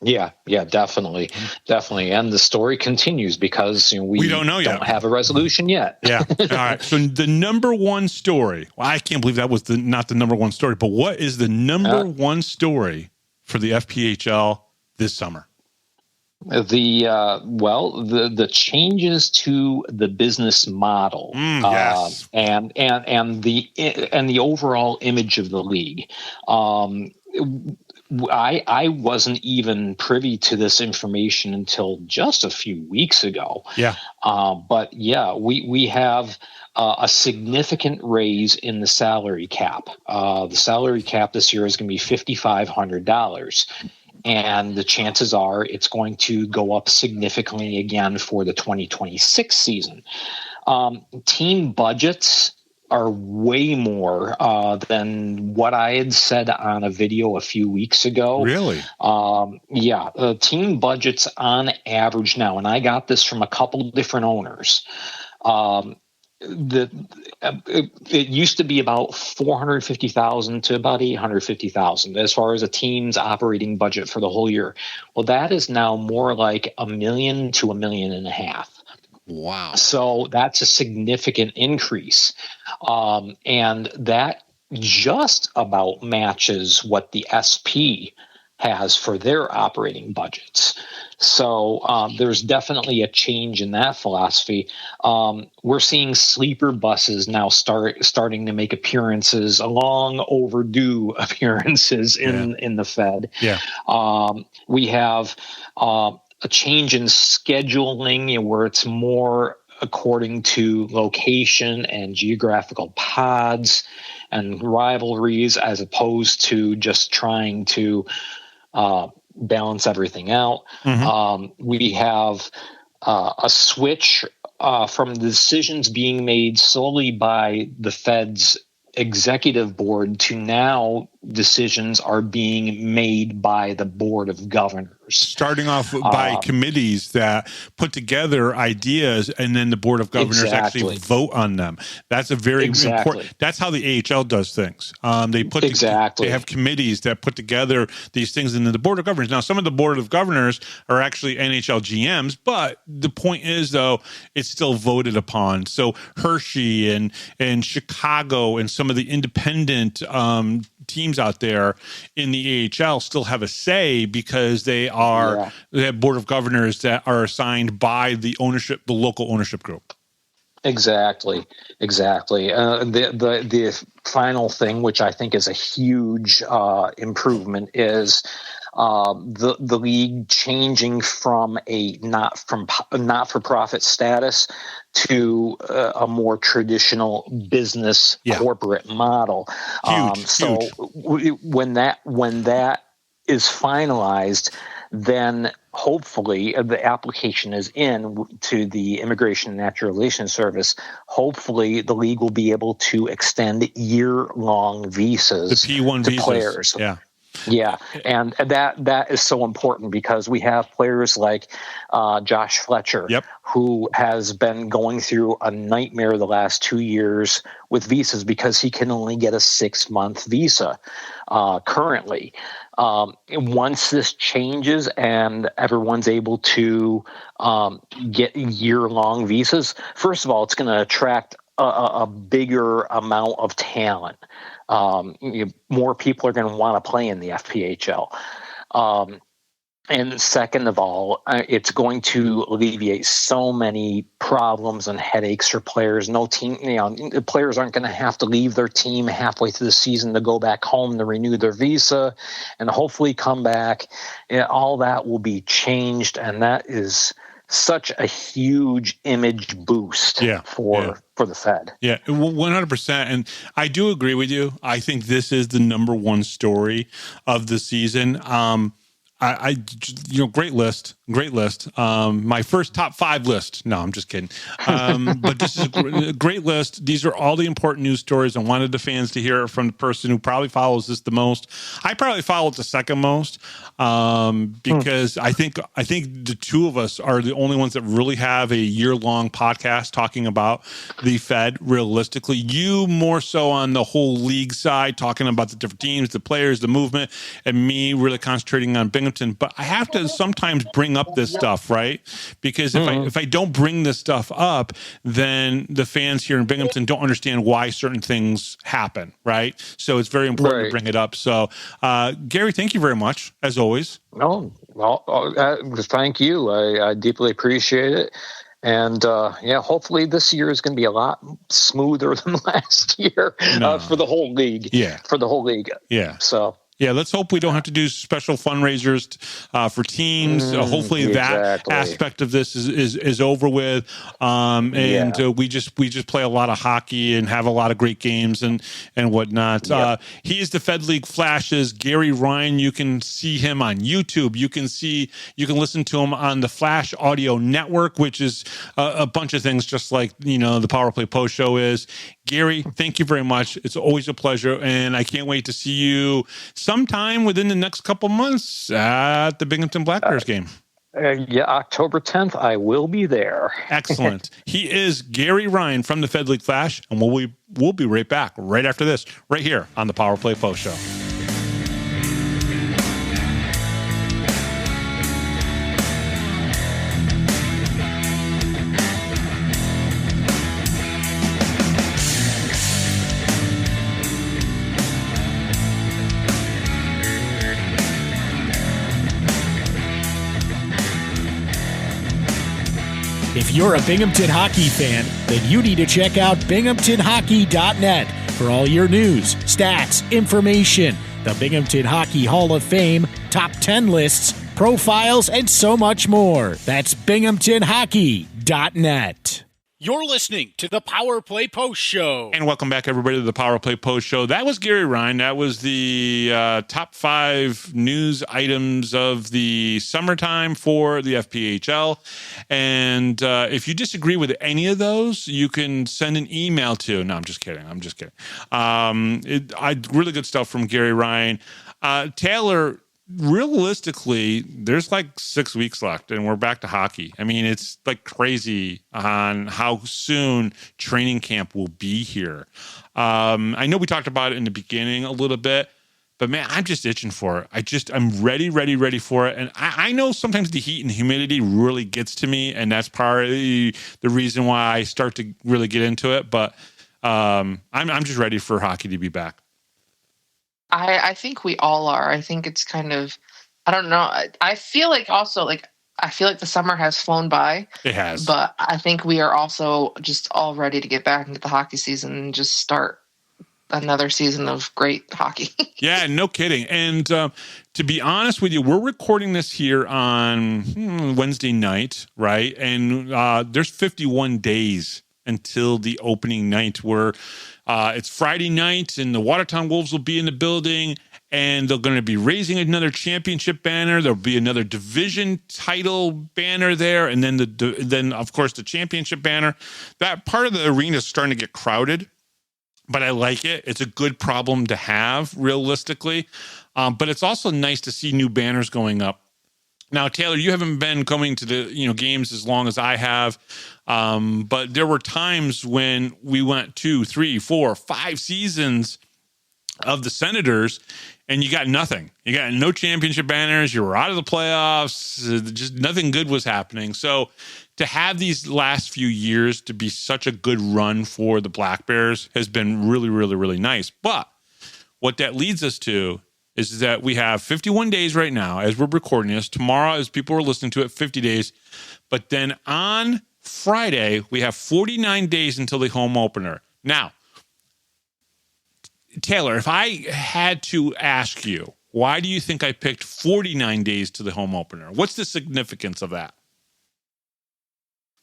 Yeah, definitely. And the story continues because we don't have a resolution yet. Yeah. All right. So the number one story. Well, I can't believe that was not the number one story. But what is the number one story for the FPHL this summer? The changes to the business model, and the overall image of the league. I wasn't even privy to this information until just a few weeks ago. We have a significant raise in the salary cap. The salary cap this year is going to be $5,500. And the chances are it's going to go up significantly again for the 2026 season. Team budgets are way more than what I had said on a video a few weeks ago. Really? Team budgets on average now, and I got this from a couple different owners. It used to be about $450,000 to about $850,000 as far as a team's operating budget for the whole year. Well, that is now more like $1 million to $1.5 million. Wow. So that's a significant increase. And that just about matches what the SP has for their operating budgets. So there's definitely a change in that philosophy. We're seeing sleeper buses now starting to make appearances, long overdue appearances in the Fed. Yeah. We have a change in scheduling where it's more according to location and geographical pods and rivalries, as opposed to just trying to balance everything out. We have a switch from the decisions being made solely by the Fed's executive board to now decisions are being made by the Board of Governors. Starting off by committees that put together ideas, and then the Board of Governors actually vote on them. That's a very important. That's how the AHL does things. They put they have committees that put together these things, and then the Board of Governors. Now, some of the Board of Governors are actually NHL GMs, but the point is, though, it's still voted upon. So Hershey and Chicago and some of the independent teams out there in the AHL still have a say, because they have Board of Governors that are assigned by the local ownership group. Exactly. The final thing, which I think is a huge improvement, is the league changing from a not-for-profit status to a more traditional business corporate model. Huge. When that is finalized, then hopefully the application is in to the Immigration and Naturalization Service. Hopefully the league will be able to extend year-long visas to P1 to visas. Players. Yeah, and that is so important, because we have players like Josh Fletcher, who has been going through a nightmare the last 2 years with visas, because he can only get a 6-month visa currently. Once this changes and everyone's able to get year-long visas, first of all, it's going to attract a bigger amount of talent. More people are going to want to play in the FPHL. And second of all, it's going to alleviate so many problems and headaches for players. No team, the players aren't going to have to leave their team halfway through the season to go back home to renew their visa and hopefully come back. All that will be changed, and that is such a huge image boost for the Fed. Yeah, 100%. And I do agree with you. I think this is the number one story of the season. Great list. My first top 5 list. No, I'm just kidding. But this is a great list. These are all the important news stories. I wanted the fans to hear it from the person who probably follows this the most. I probably follow it the second most, because I think the two of us are the only ones that really have a year-long podcast talking about the Fed realistically. You more so on the whole league side, talking about the different teams, the players, the movement, and me really concentrating on Binghamton. But I have to sometimes bring up this stuff, right? Because if I don't bring this stuff up, then the fans here in Binghamton don't understand why certain things happen, right? So it's very important to bring it up. So, Gary, thank you very much, as always. Oh, well, thank you. I deeply appreciate it. And hopefully this year is going to be a lot smoother than last year for the whole league. So. Yeah, let's hope we don't have to do special fundraisers for teams. Hopefully that aspect of this is over with, we just play a lot of hockey and have a lot of great games and whatnot. He is the Fed League Flashes, Gary Ryan. You can see him on YouTube. You can listen to him on the Flash Audio Network, which is a bunch of things, just like the Power Play Post Show is. Gary, thank you very much. It's always a pleasure, and I can't wait to see you sometime within the next couple months at the Binghamton Black Bears game. October 10th, I will be there. Excellent. He is Gary Ryan from the Fed League Flash, and we'll be right back right after this, right here on the Power Play Post Show. If you're a Binghamton hockey fan, then you need to check out binghamtonhockey.net for all your news, stats, information, the Binghamton Hockey Hall of Fame, top 10 lists, profiles, and so much more. That's binghamtonhockey.net. You're listening to the Power Play Post Show. And welcome back, everybody, to the Power Play Post Show. That was Gary Ryan. That was the top 5 news items of the summertime for the FPHL. And if you disagree with any of those, you can send an email to... No, I'm just kidding. Really good stuff from Gary Ryan. Taylor... Realistically, there's like 6 weeks left and we're back to hockey. I mean, it's like crazy on how soon training camp will be here. I know we talked about it in the beginning a little bit, but man, I'm just itching for it. I'm ready for it. And I know sometimes the heat and humidity really gets to me, and that's part of the reason why I start to really get into it. But I'm just ready for hockey to be back. I think we all are. I think it's kind of, I don't know. I feel like the summer has flown by. It has. But I think we are also just all ready to get back into the hockey season and just start another season of great hockey. Yeah, no kidding. And to be honest with you, we're recording this here on Wednesday night, right? And there's 51 days until the opening night where it's Friday night and the Watertown Wolves will be in the building and they're going to be raising another championship banner. There'll be another division title banner there. And then then of course the championship banner. That part of the arena is starting to get crowded, but I like it. It's a good problem to have realistically. But it's also nice to see new banners going up. Now, Taylor, you haven't been coming to the games as long as I have, but there were times when we went 2, 3, 4, 5 seasons of the Senators, and you got nothing. You got no championship banners. You were out of the playoffs. Just nothing good was happening. So to have these last few years to be such a good run for the Black Bears has been really, really, really nice. But what that leads us to is that we have 51 days right now as we're recording this. Tomorrow, as people are listening to it, 50 days. But then on Friday, we have 49 days until the home opener. Now, Taylor, if I had to ask you, why do you think I picked 49 days to the home opener? What's the significance of that?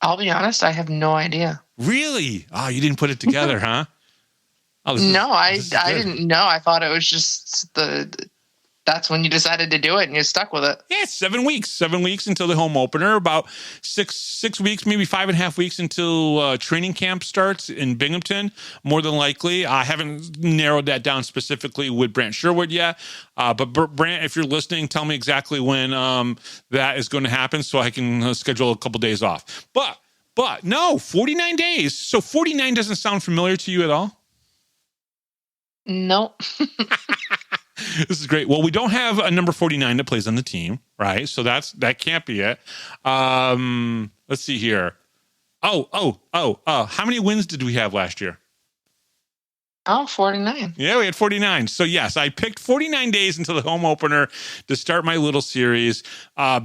I'll be honest, I have no idea. Really? Oh, you didn't put it together, huh? I didn't know. I thought it was just that's when you decided to do it and you're stuck with it. Yeah, 7 weeks. 7 weeks until the home opener. About six weeks, maybe 5.5 weeks until training camp starts in Binghamton, more than likely. I haven't narrowed that down specifically with Brant Sherwood yet. But Brant, if you're listening, tell me exactly when that is going to happen so I can schedule a couple days off. But no, 49 days. So 49 doesn't sound familiar to you at all? Nope. This is great. Well, we don't have a number 49 that plays on the team, right? So that can't be it. Let's see here. How many wins did we have last year? 49. Yeah, we had 49. So yes, I picked 49 days until the home opener to start my little series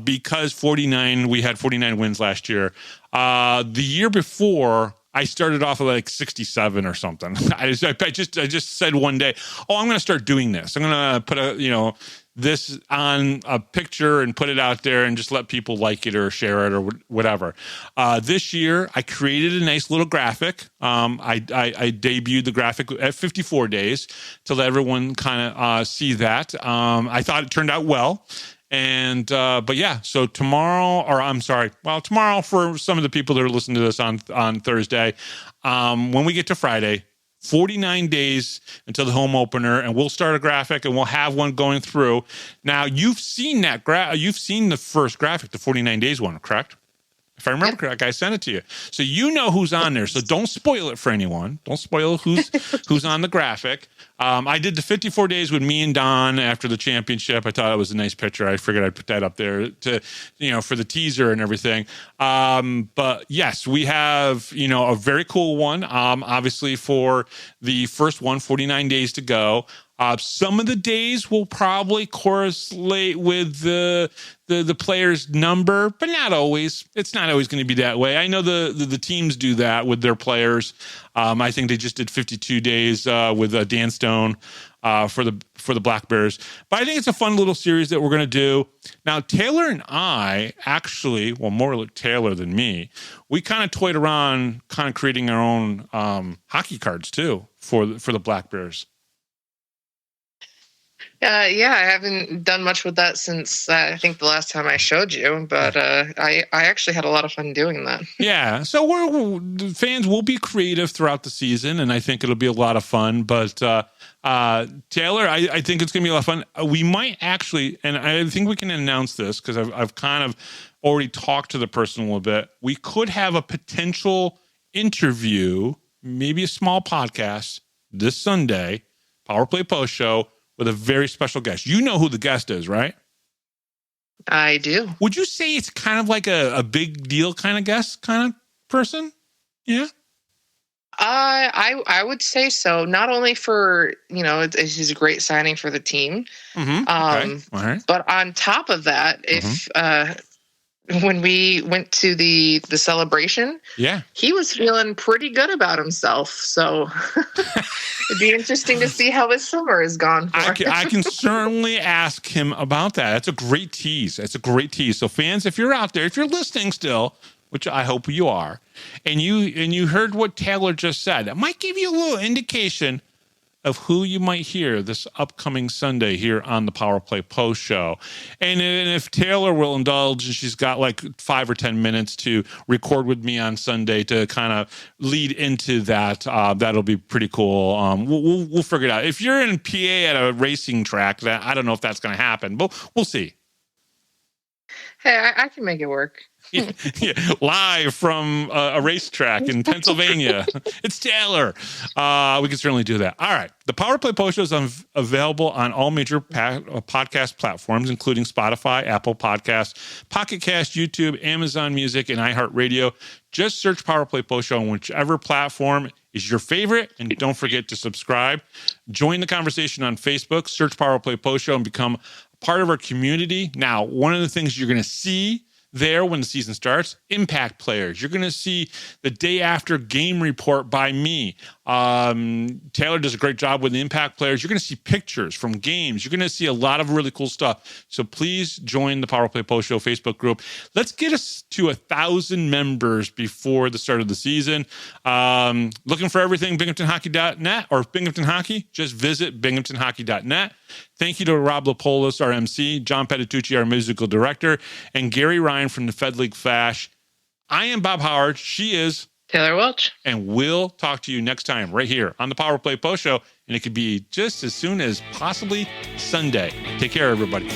because we had 49 wins last year. The year before, I started off at like 67 or something. I just said one day, I'm going to start doing this. I'm going to put this on a picture and put it out there and just let people like it or share it or whatever. This year, I created a nice little graphic. I debuted the graphic at 54 days to let everyone kind of see that. I thought it turned out well. And, but yeah, so tomorrow for some of the people that are listening to this on Thursday, when we get to Friday, 49 days until the home opener, and we'll start a graphic and we'll have one going through. Now you've seen that you've seen the first graphic, the 49 days one, correct? If I remember correctly, I sent it to you. So you know who's on there. So don't spoil it for anyone. Don't spoil who's on the graphic. I did the 54 days with me and Don after the championship. I thought it was a nice picture. I figured I'd put that up there to, for the teaser and everything. But yes, we have, a very cool one. Obviously for the first one, 49 days to go. Some of the days will probably correlate with the player's number, but not always. It's not always going to be that way. I know the teams do that with their players. I think they just did 52 days with Dan Stone for the Black Bears. But I think it's a fun little series that we're going to do. Now, Taylor and I actually, well, more like Taylor than me, we kind of toyed around kind of creating our own hockey cards too for the Black Bears. Yeah, I haven't done much with that since I think the last time I showed you, but I actually had a lot of fun doing that. Yeah, so the fans will be creative throughout the season, and I think it'll be a lot of fun. But Taylor, I think it's going to be a lot of fun. We might actually, and I think we can announce this because I've kind of already talked to the person a little bit. We could have a potential interview, maybe a small podcast this Sunday, Power Play Post Show, with a very special guest. You know who the guest is, right? I do. Would you say it's kind of like a big deal kind of guest kind of person? Yeah. I would say so. Not only for, he's a great signing for the team. Mm-hmm. Okay. All right. But on top of that, if when we went to the celebration, he was feeling pretty good about himself. So it'd be interesting to see how his summer has gone. I can certainly ask him about that. That's a great tease. So fans, if you're out there, if you're listening still, which I hope you are, and you heard what Taylor just said, it might give you a little indication of who you might hear this upcoming Sunday here on the Power Play Post Show. And if Taylor will indulge, and she's got like 5 or 10 minutes to record with me on Sunday to kind of lead into that, that'll be pretty cool. We'll figure it out. If you're in PA at a racing track, that I don't know if that's going to happen, but we'll see. Hey, I can make it work. Yeah, live from a racetrack in Pennsylvania. It's Taylor. We can certainly do that. All right. The Power Play Post Show is available on all major podcast platforms, including Spotify, Apple Podcasts, Pocket Cast, YouTube, Amazon Music, and iHeartRadio. Just search Power Play Post Show on whichever platform is your favorite, and don't forget to subscribe. Join the conversation on Facebook. Search Power Play Post Show and become part of our community. Now, one of the things you're going to see there when the season starts, impact players. You're going to see the day after game report by me. Taylor does a great job with the impact players. You're going to see pictures from games. You're going to see a lot of really cool stuff. So please join the Power Play Post Show Facebook group. Let's get us to 1,000 members before the start of the season. Looking for everything binghamtonhockey.net or Binghamton Hockey, just visit binghamtonhockey.net. Thank you to Rob Lapolis, our MC, John Petitucci, our musical director, and Gary Ryan from the Fed League Flash. I am Bob Howard. She is Taylor Welch. And we'll talk to you next time right here on the Power Play Post Show. And it could be just as soon as possibly Sunday. Take care, everybody.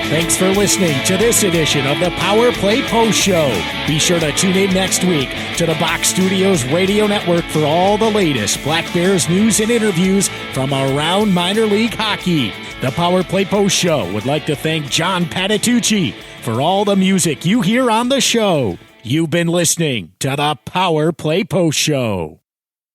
Thanks for listening to this edition of the Power Play Post Show. Be sure to tune in next week to the Box Studios Radio Network for all the latest Black Bears news and interviews from around minor league hockey. The Power Play Post Show would like to thank John Patitucci for all the music you hear on the show. You've been listening to the Power Play Post Show.